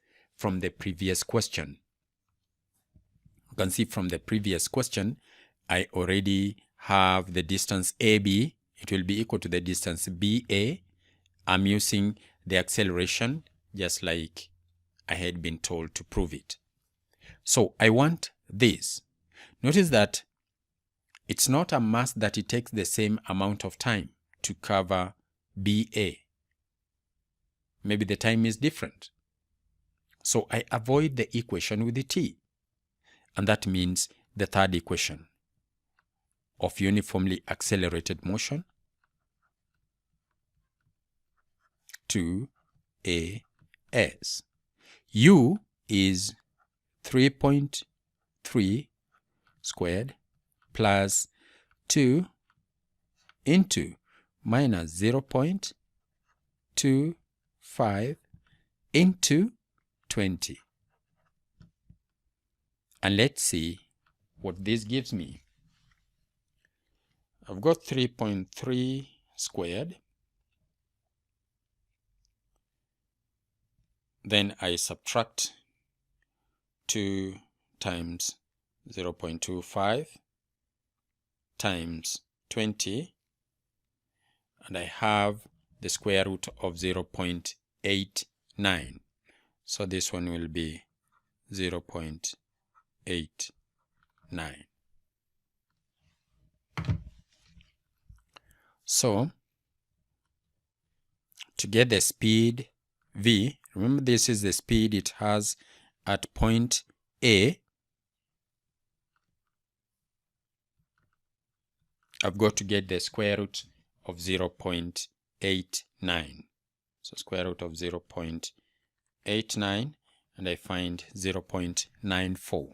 question. You can see from the previous question, I already have the distance AB. It will be equal to the distance BA. I'm using the acceleration just like I had been told to prove it. So I want this. Notice that it's not a must that it takes the same amount of time to cover BA. Maybe the time is different. So I avoid the equation with the t. And that means the third equation of uniformly accelerated motion 2as. U is 3.3 squared plus 2 into minus 0.25 into 20. And let's see what this gives me. I've got 3.3 squared. Then I subtract 2 times 0.25 times 20, and I have the square root of 0.89. So this one will be 0.89. So to get the speed v, remember this is the speed it has at point A. I've got to get the square root of 0.89. So square root of 0.89, and I find 0.94.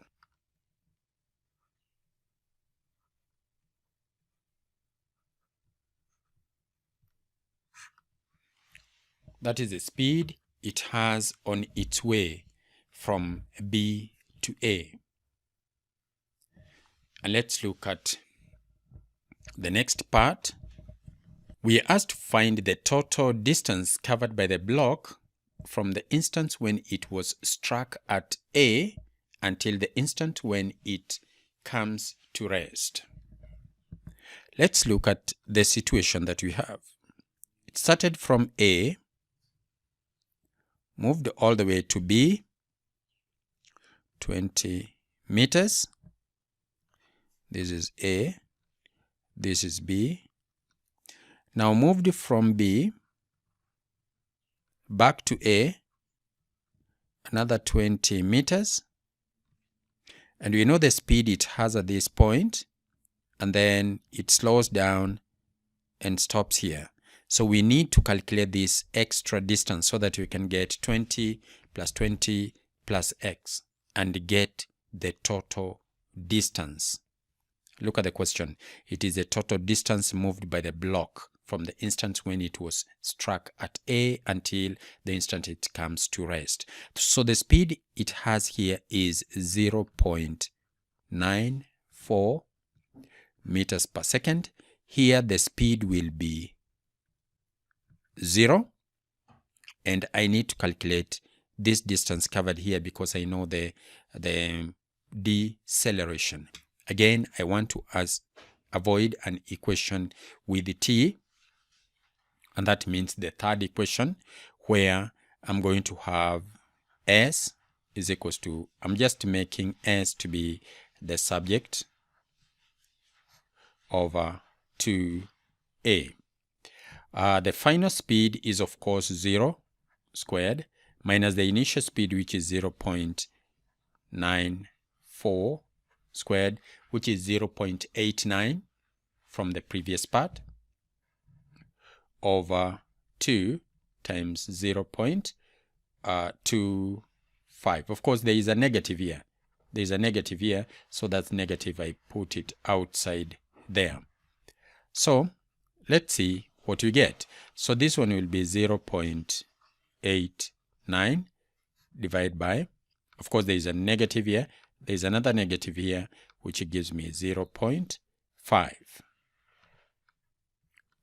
That is the speed it has on its way from B to A. And let's look at the next part. We are asked to find the total distance covered by the block from the instant when it was struck at A until the instant when it comes to rest. Let's look at the situation that we have. It started from A, moved all the way to B, 20 meters. This is A, this is B. Now moved from B back to A, another 20 meters. And we know the speed it has at this point, and then it slows down and stops here. So we need to calculate this extra distance so that we can get 20 plus 20 plus x and get the total distance. Look at the question. It is the total distance moved by the block from the instant when it was struck at A until the instant it comes to rest. So the speed it has here is 0.94 meters per second. Here the speed will be 0, and I need to calculate this distance covered here because I know the deceleration. Again, I want to avoid an equation with the t, and that means the third equation where I'm going to have s is equals to, I'm just making s to be the subject over 2a. The final speed is of course 0 squared minus the initial speed, which is 0.94 squared, which is 0.89 from the previous part, over 2 times 0.25. Of course, there is a negative here. There is a negative here, so that's negative. I put it outside there. So let's see what we get. So this one will be 0.89 divided by, of course, there is a negative here. There is another negative here, which gives me 0.5.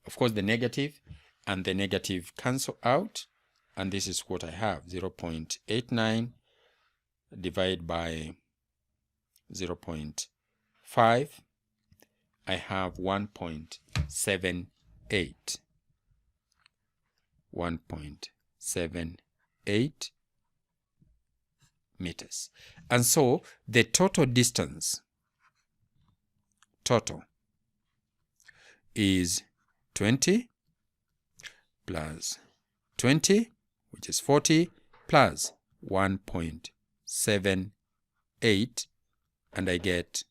Of course, the negative and the negative cancel out, and this is what I have, 0.89 divided by 0.5. I have 1.78. 1.78 meters. And so the total distance, total is 20 plus 20, which is 40, plus 1.78, and I get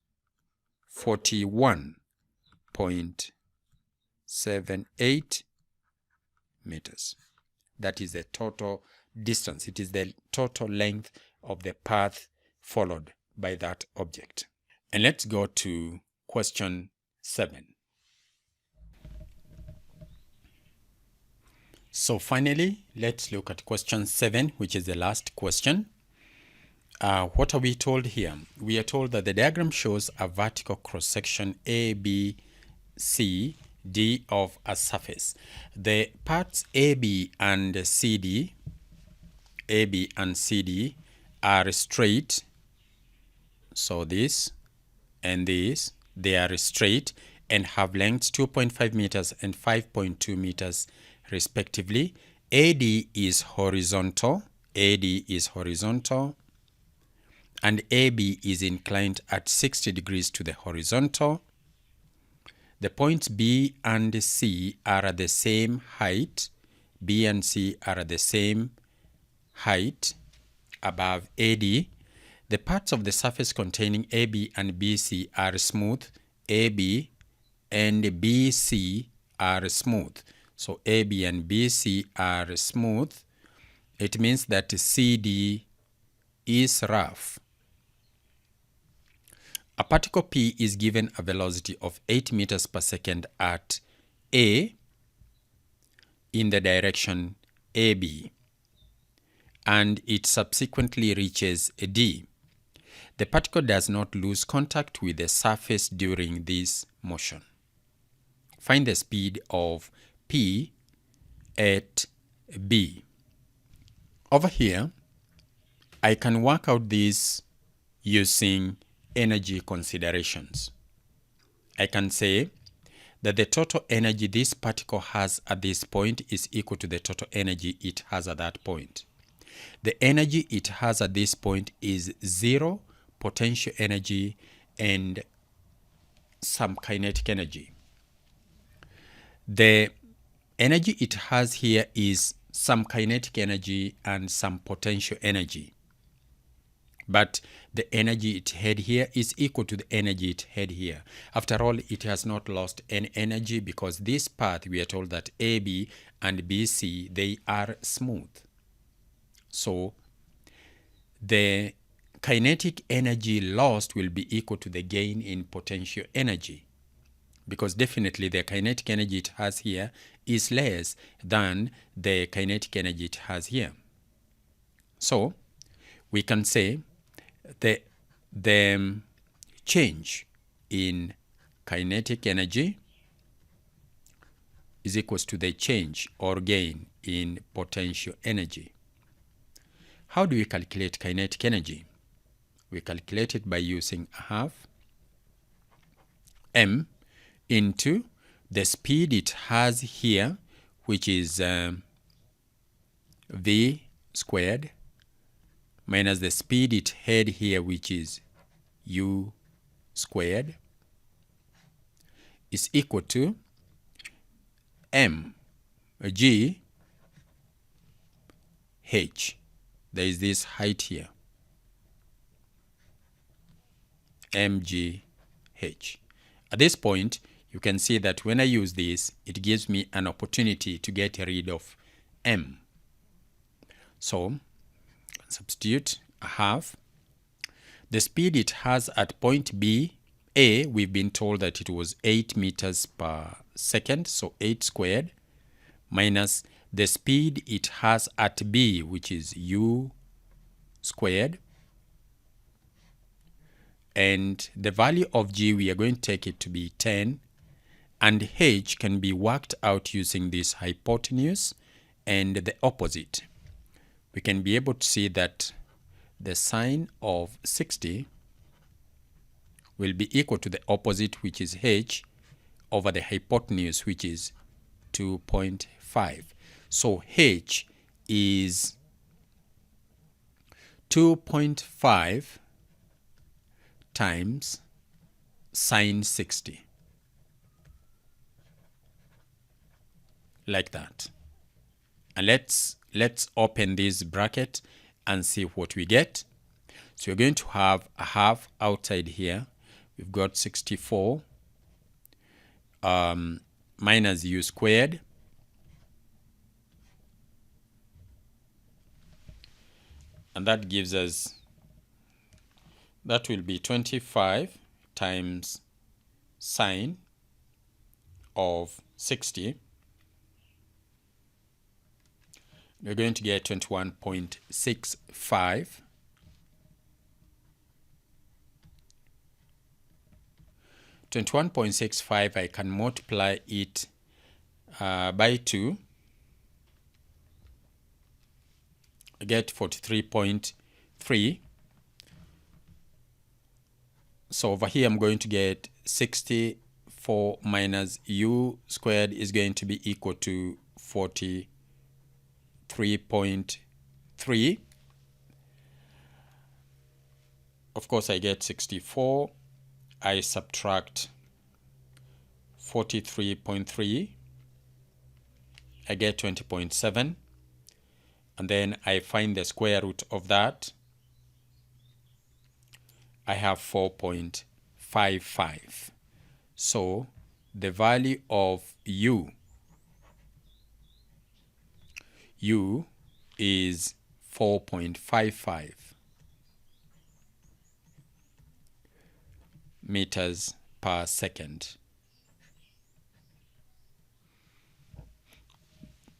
41.78 meters. That is the total distance. It is the total length of the path followed by that object. And let's go to question 7. So finally, let's look at question 7, which is the last question. What are we told here? We are told that the diagram shows a vertical cross-section A, B, C, D of a surface. The parts AB and CD are straight. So this and this, they are straight and have lengths 2.5 meters and 5.2 meters respectively. AD is horizontal, and AB is inclined at 60 degrees to the horizontal. The points B and C are at the same height. B and C are at the same height above AD. The parts of the surface containing AB and BC are smooth. AB and BC are smooth. So AB and BC are smooth. It means that CD is rough. A particle P is given a velocity of 8 meters per second at A in the direction AB, and it subsequently reaches D. The particle does not lose contact with the surface during this motion. Find the speed of P at B. Over here, I can work out this using energy considerations. I can say that the total energy this particle has at this point is equal to the total energy it has at that point. The energy it has at this point is 0 potential energy and some kinetic energy. The energy it has here is some kinetic energy and some potential energy. But the energy it had here is equal to the energy it had here. After all, it has not lost any energy because this path, we are told that AB and BC, they are smooth. So the kinetic energy lost will be equal to the gain in potential energy, because definitely the kinetic energy it has here is less than the kinetic energy it has here. So we can say the change in kinetic energy is equals to the change or gain in potential energy. How do we calculate kinetic energy? We calculate it by using a half m into the speed it has here, which is v squared, minus the speed it had here, which is u squared, is equal to mg h. There is this height here, mg h. At this point, you can see that when I use this, it gives me an opportunity to get rid of m. So substitute a half. The speed it has at point B, A, we've been told that it was 8 meters per second, so 8 squared, minus the speed it has at B, which is u squared. And the value of g, we are going to take it to be 10, and h can be worked out using this hypotenuse and the opposite. We can be able to see that the sine of 60 will be equal to the opposite, which is h, over the hypotenuse, which is 2.5. So h is 2.5 times sine 60. like that. And let's open this bracket and see what we get. So we're going to have a half outside here. We've got 64 minus u squared. And that gives us, that will be 25 times sine of 60. We're going to get 21.65. 21.65, I can multiply it by 2. I get 43.3. So over here I'm going to get 64 minus u squared is going to be equal to 43.3. Of course I get 64. I subtract 43.3. I get 20.7. And then I find the square root of that. I have 4.55. So the value of u is 4.55 meters per second,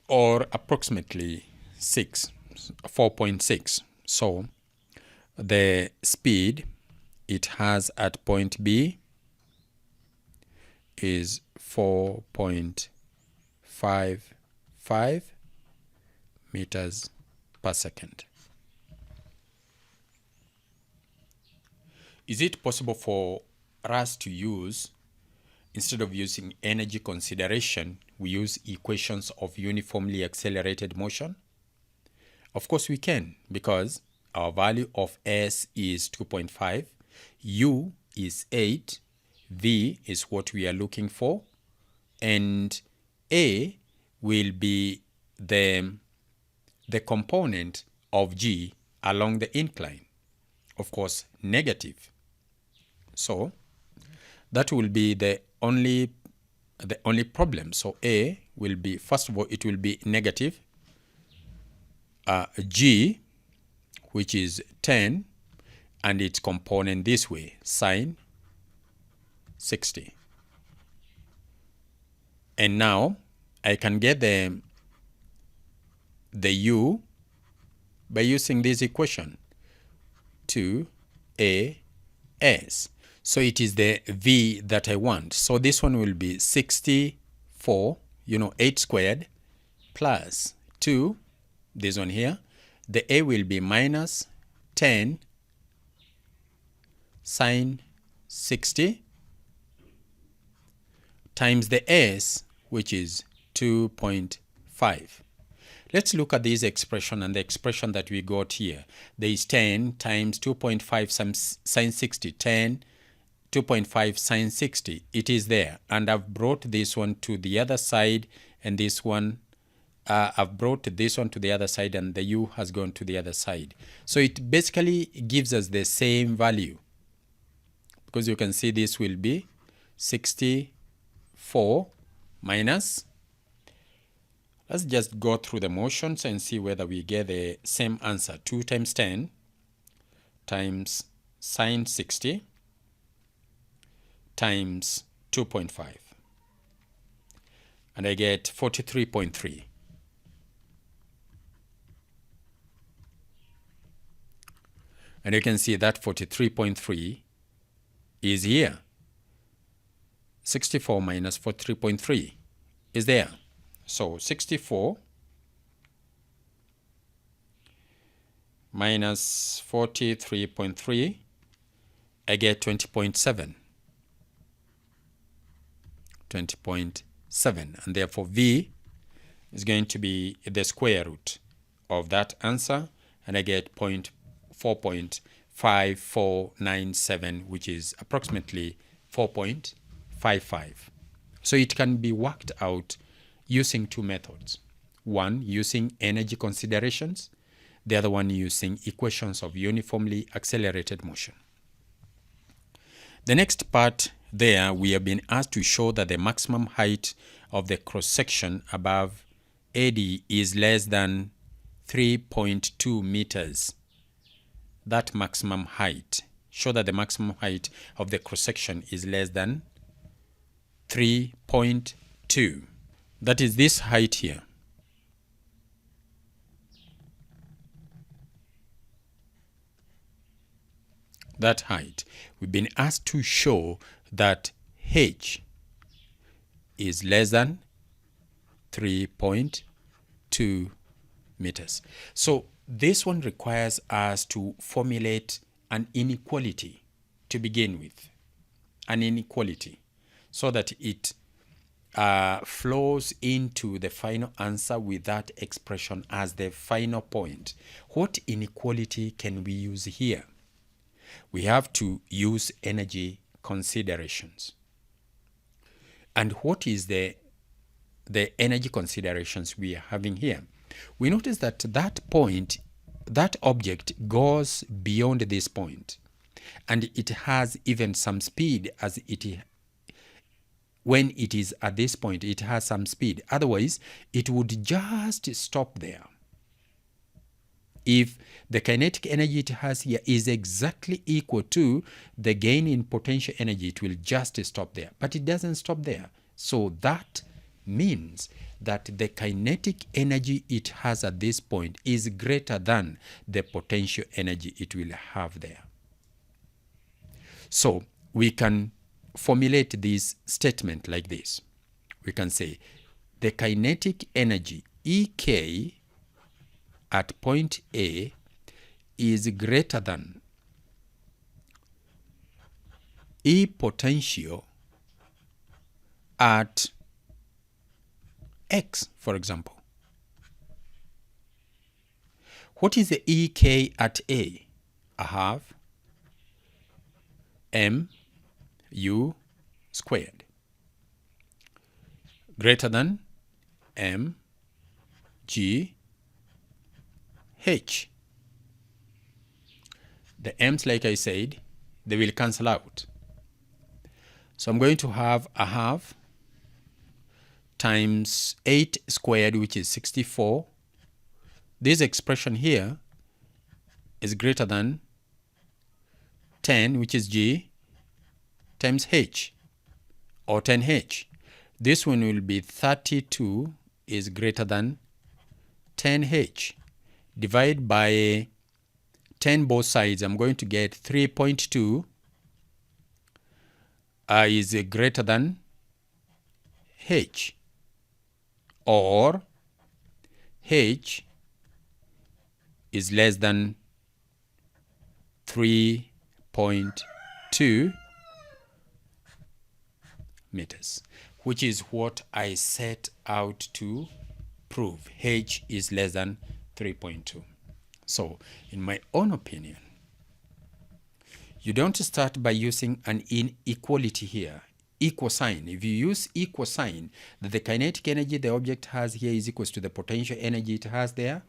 or approximately 4.6. So the speed it has at point B is 4.55 meters per second. Is it possible for us to use, instead of using energy consideration, we use equations of uniformly accelerated motion? Of course we can, because our value of S is 2.5, U is 8, V is what we are looking for, and A will be the component of G along the incline, of course negative. So that will be the only problem. So A will be, first of all, it will be negative. G, which is 10, and its component this way, sine 60. And now I can get the U by using this equation, 2AS. So it is the V that I want. So this one will be 64, 8 squared, plus 2, this one here. The A will be minus 10 sine 60 times the S, which is 2.5. Let's look at this expression and the expression that we got here. There is 10 times 2.5 sine 60, 10, 2.5 sine 60. It is there. And I've brought this one to the other side, and this one, I've brought this one to the other side, and the U has gone to the other side. So it basically gives us the same value, because you can see this will be 64 minus, let's just go through the motions and see whether we get the same answer. 2 times 10 times sine 60 times 2.5. And I get 43.3. And you can see that 43.3 is here. 64 minus 43.3 is there. So 64 minus 43.3, I get 20.7. 20.7. And therefore V is going to be the square root of that answer. And I get 4.5497, which is approximately 4.55. So it can be worked out using two methods. One using energy considerations, the other one using equations of uniformly accelerated motion. The next part there, we have been asked to show that the maximum height of the cross-section above AD is less than 3.2 meters. That maximum height, show that the maximum height of the cross-section is less than 3.2. That is this height here. That height. We've been asked to show that h is less than 3.2 meters. So this one requires us to formulate an inequality to begin with, an inequality, so that it flows into the final answer with that expression as the final point. What inequality can we use here? We have to use energy considerations. And what is the energy considerations we are having here? We notice that that point, that object goes beyond this point, and it has even some speed as when it is at this point, it has some speed. Otherwise, it would just stop there. If the kinetic energy it has here is exactly equal to the gain in potential energy, it will just stop there. But it doesn't stop there. So that means that the kinetic energy it has at this point is greater than the potential energy it will have there. So we can formulate this statement like this. We can say the kinetic energy EK at point A is greater than E potential at X, for example. What is the EK at A? I have mu squared greater than mg h. The m's, like I said, they will cancel out. So I'm going to have a half times 8 squared, which is 64. This expression here is greater than 10, which is g, times h, or 10h. This one will be 32 is greater than 10h. Divide by 10 both sides. I'm going to get 3.2 is greater than h, or h is less than 3.2 meters, which is what I set out to prove. H is less than 3.2. So, in my own opinion, you don't start by using an inequality here, equal sign. If you use equal sign, that the kinetic energy the object has here is equal to the potential energy it has there,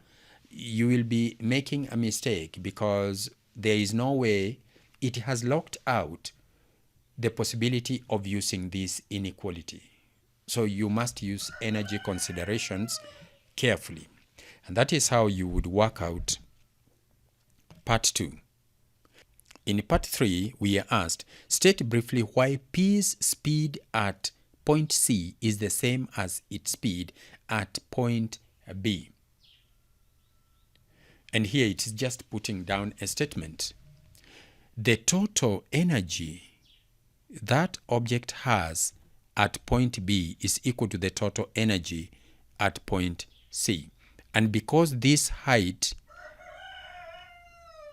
you will be making a mistake, because there is no way it has locked out the possibility of using this inequality. So you must use energy considerations carefully. And that is how you would work out part 2. In part 3, we are asked, state briefly why P's speed at point C is the same as its speed at point B. And here it is just putting down a statement. The total energy that object has at point B is equal to the total energy at point C. And because this height,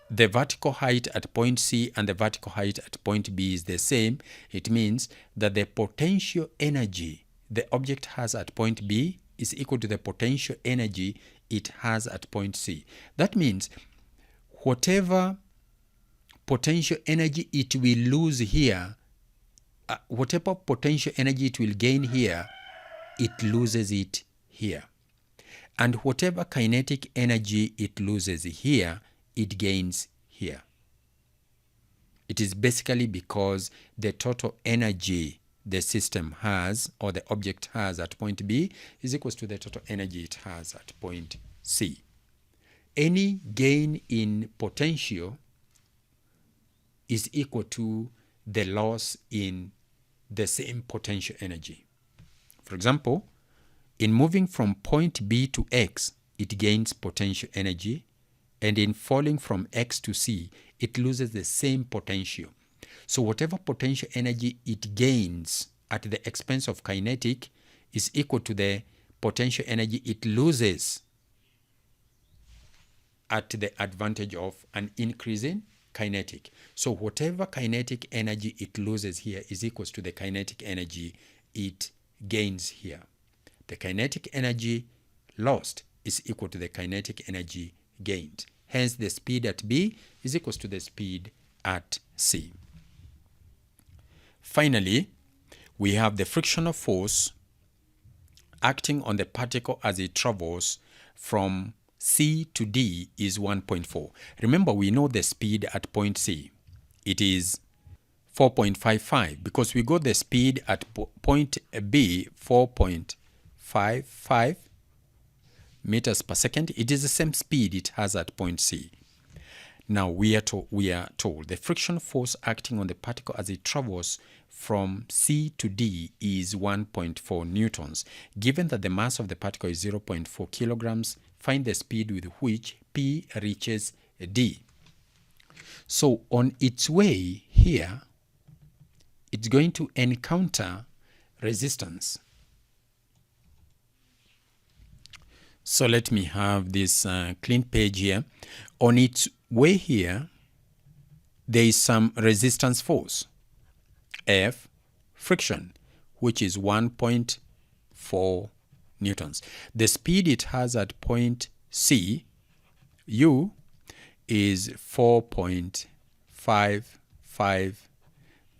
the vertical height at point C and the vertical height at point B is the same, it means that the potential energy the object has at point B is equal to the potential energy it has at point C. That means whatever potential energy it will lose here, whatever potential energy it will gain here, it loses it here. And whatever kinetic energy it loses here, it gains here. It is basically because the total energy the system has, or the object has at point B, is equal to the total energy it has at point C. Any gain in potential is equal to the loss in the same potential energy. For example, in moving from point B to X, it gains potential energy, and in falling from X to C, it loses the same potential. So whatever potential energy it gains at the expense of kinetic is equal to the potential energy it loses at the advantage of an increase in kinetic. So whatever kinetic energy it loses here is equal to the kinetic energy it gains here. The kinetic energy lost is equal to the kinetic energy gained. Hence, the speed at B is equal to the speed at C. Finally, we have the frictional force acting on the particle as it travels from C to D is 1.4. Remember, we know the speed at point C. It is 4.55 because we got the speed at point B, 4.55 meters per second. It is the same speed it has at point C. Now we are told the friction force acting on the particle as it travels from C to D is 1.4 newtons. Given that the mass of the particle is 0.4 kilograms, find the speed with which P reaches D. So on its way here, it's going to encounter resistance. So let me have this clean page here. On its way here, there is some resistance force, F, friction, which is 1.4 newtons. The speed it has at point C, U, is 4.55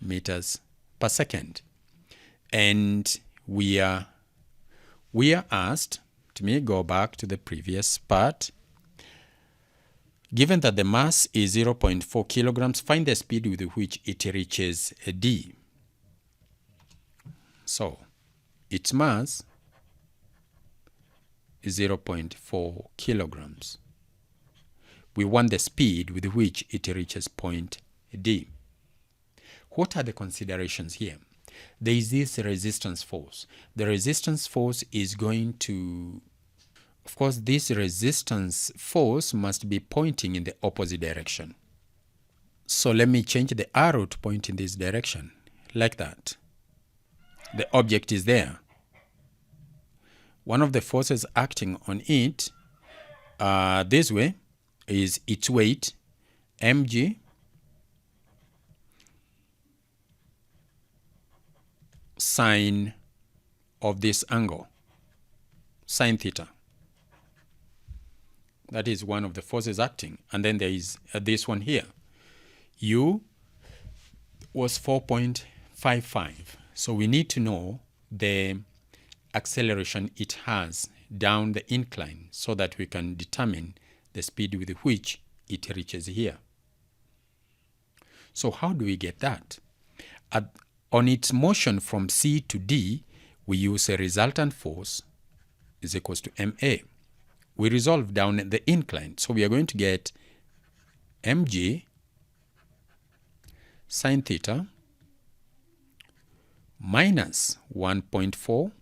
meters per second. And we are asked, let me go back to the previous part. Given that the mass is 0.4 kilograms, find the speed with which it reaches D. So, its mass is 0.4 kilograms. We want the speed with which it reaches point D. What are the considerations here? There is this resistance force. The resistance force is going to, of course, this resistance force must be pointing in the opposite direction. So let me change the arrow to point in this direction, like that. The object is there. One of the forces acting on it this way is its weight, mg, sine of this angle, sine theta. That is one of the forces acting. And then there is this one here. U was 4.55. So we need to know the acceleration it has down the incline so that we can determine the speed with which it reaches here. So how do we get that? On its motion from C to D, we use a resultant force is equals to ma. We resolve down the incline. So we are going to get mg sine theta minus 1.4,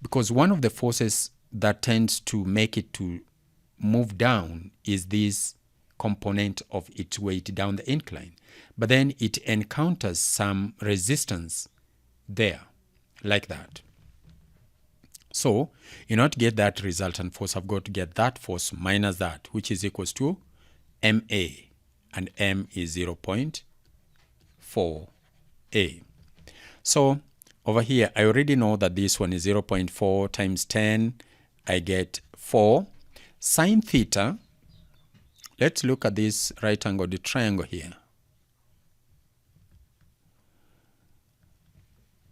because one of the forces that tends to make it to move down is this component of its weight down the incline. But then it encounters some resistance there, like that. So, in order to get that resultant force, I've got to get that force minus that, which is equals to ma, and m is 0.4a. So, over here, I already know that this one is 0.4 times 10. I get 4. Sine theta, let's look at this right-angled triangle here.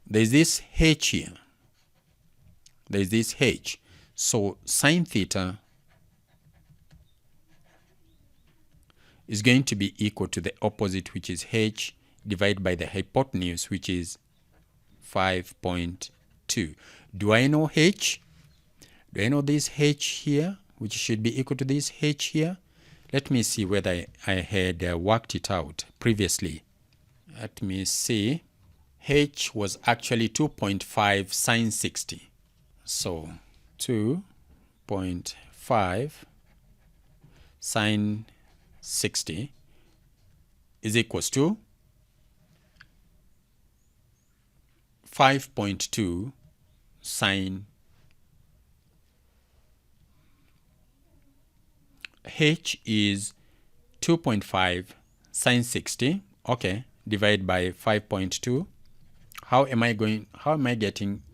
There's this h here. there is this h. So sine theta is going to be equal to the opposite, which is h, divided by the hypotenuse, which is 5.2. Do I know h? Do I know this h here, which should be equal to this h here? Let me see whether I had worked it out previously. Let me see. H was actually 2.5 sine 60. So 2.5 sine 60 is equals to 5.2 sine h is 2.5 sine 60, okay, divided by 5.2. How am I getting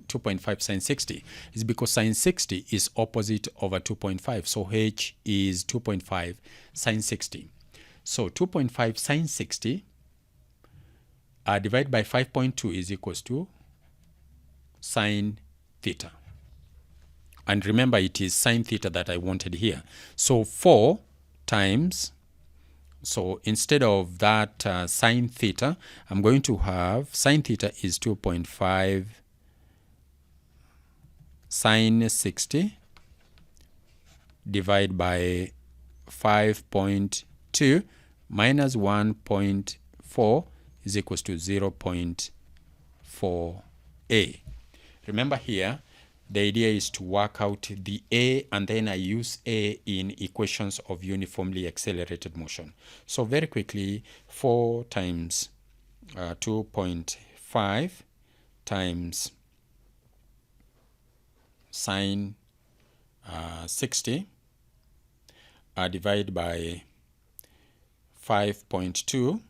2.5 sine 60? It's because sine 60 is opposite over 2.5. So h is 2.5 sine 60. So 2.5 sine 60 divided by 5.2 is equals to sine theta. And remember, it is sine theta that I wanted here. So 4 times, so instead of that sine theta, I'm going to have sine theta is 2.5 sine 60 divided by 5.2 minus 1.4 is equals to 0.4a. Remember here, the idea is to work out the a, and then I use a in equations of uniformly accelerated motion. So very quickly, 4 times 2.5 times sine 60 divided by 5.2,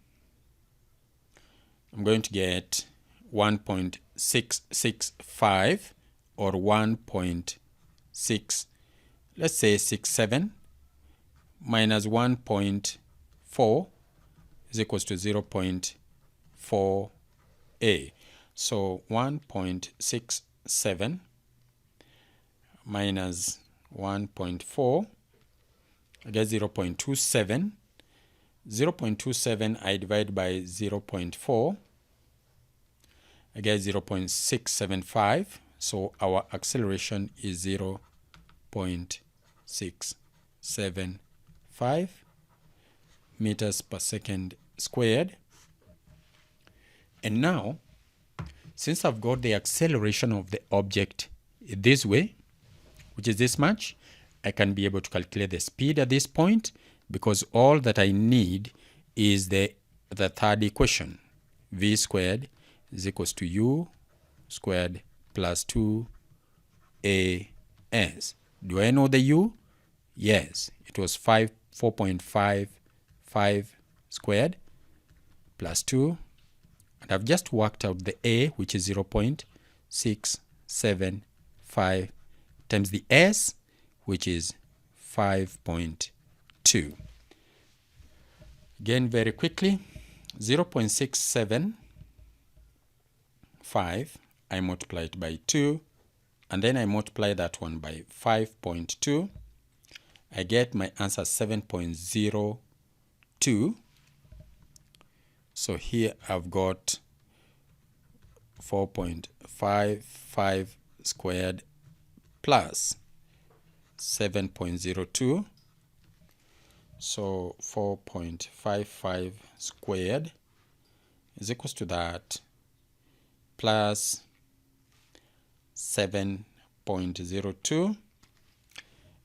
I'm going to get 1.665 or 1.6, let's say 67 minus 1.4 is equals to 0.4a. So 1.67 minus 1.4, I get 0.27. 0.27 I divide by 0.4, I get 0.675. So our acceleration is 0.675 meters per second squared. And now, since I've got the acceleration of the object this way, which is this much, I can be able to calculate the speed at this point, because all that I need is the third equation. V squared is equals to u squared plus 2as. Do I know the u? Yes, it was 4.55 squared plus 2. And I've just worked out the a, which is 0.675 times the s, which is 5.2. Again, very quickly, 0.675, I multiply it by 2, and then I multiply that one by 5.2. I get my answer 7.02. So here I've got 4.55 squared plus 7.02. So 4.55 squared is equals to that plus 7.02.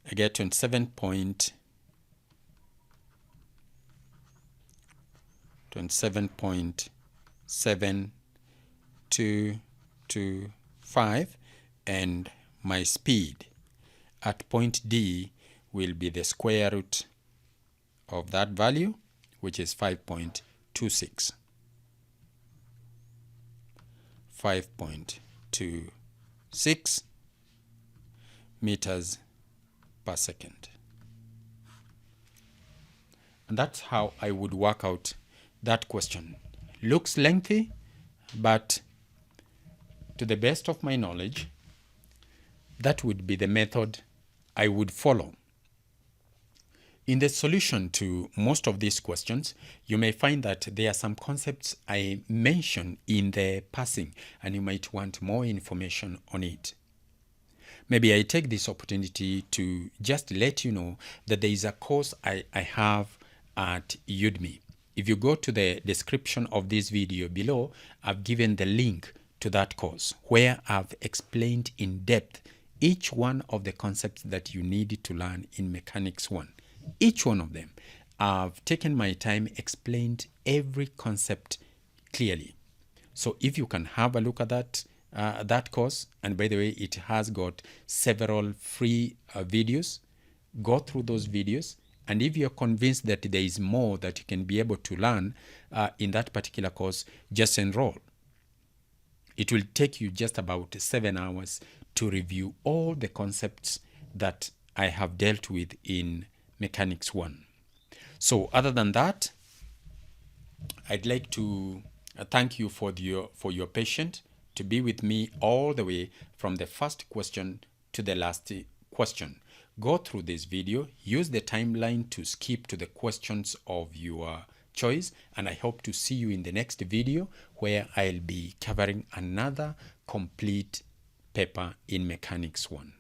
I get 27.7225, and my speed at point D will be the square root of that value, which is 5.26. 5.26 meters per second. And that's how I would work out that question. Looks lengthy, but to the best of my knowledge, that would be the method I would follow. In the solution to most of these questions, you may find that there are some concepts I mentioned in the passing, and you might want more information on it. Maybe I take this opportunity to just let you know that there is a course I have at Udemy. If you go to the description of this video below, I've given the link to that course where I've explained in depth each one of the concepts that you need to learn in Mechanics 1. Each one of them. I've taken my time, explained every concept clearly. So if you can have a look at that course, and by the way, it has got several free videos, go through those videos. And if you're convinced that there is more that you can be able to learn in that particular course, just enroll. It will take you just about 7 hours to review all the concepts that I have dealt with in Mechanics 1. So other than that, I'd like to thank you for your patience to be with me all the way from the first question to the last question. Go through this video, use the timeline to skip to the questions of your choice, and I hope to see you in the next video where I'll be covering another complete paper in Mechanics 1.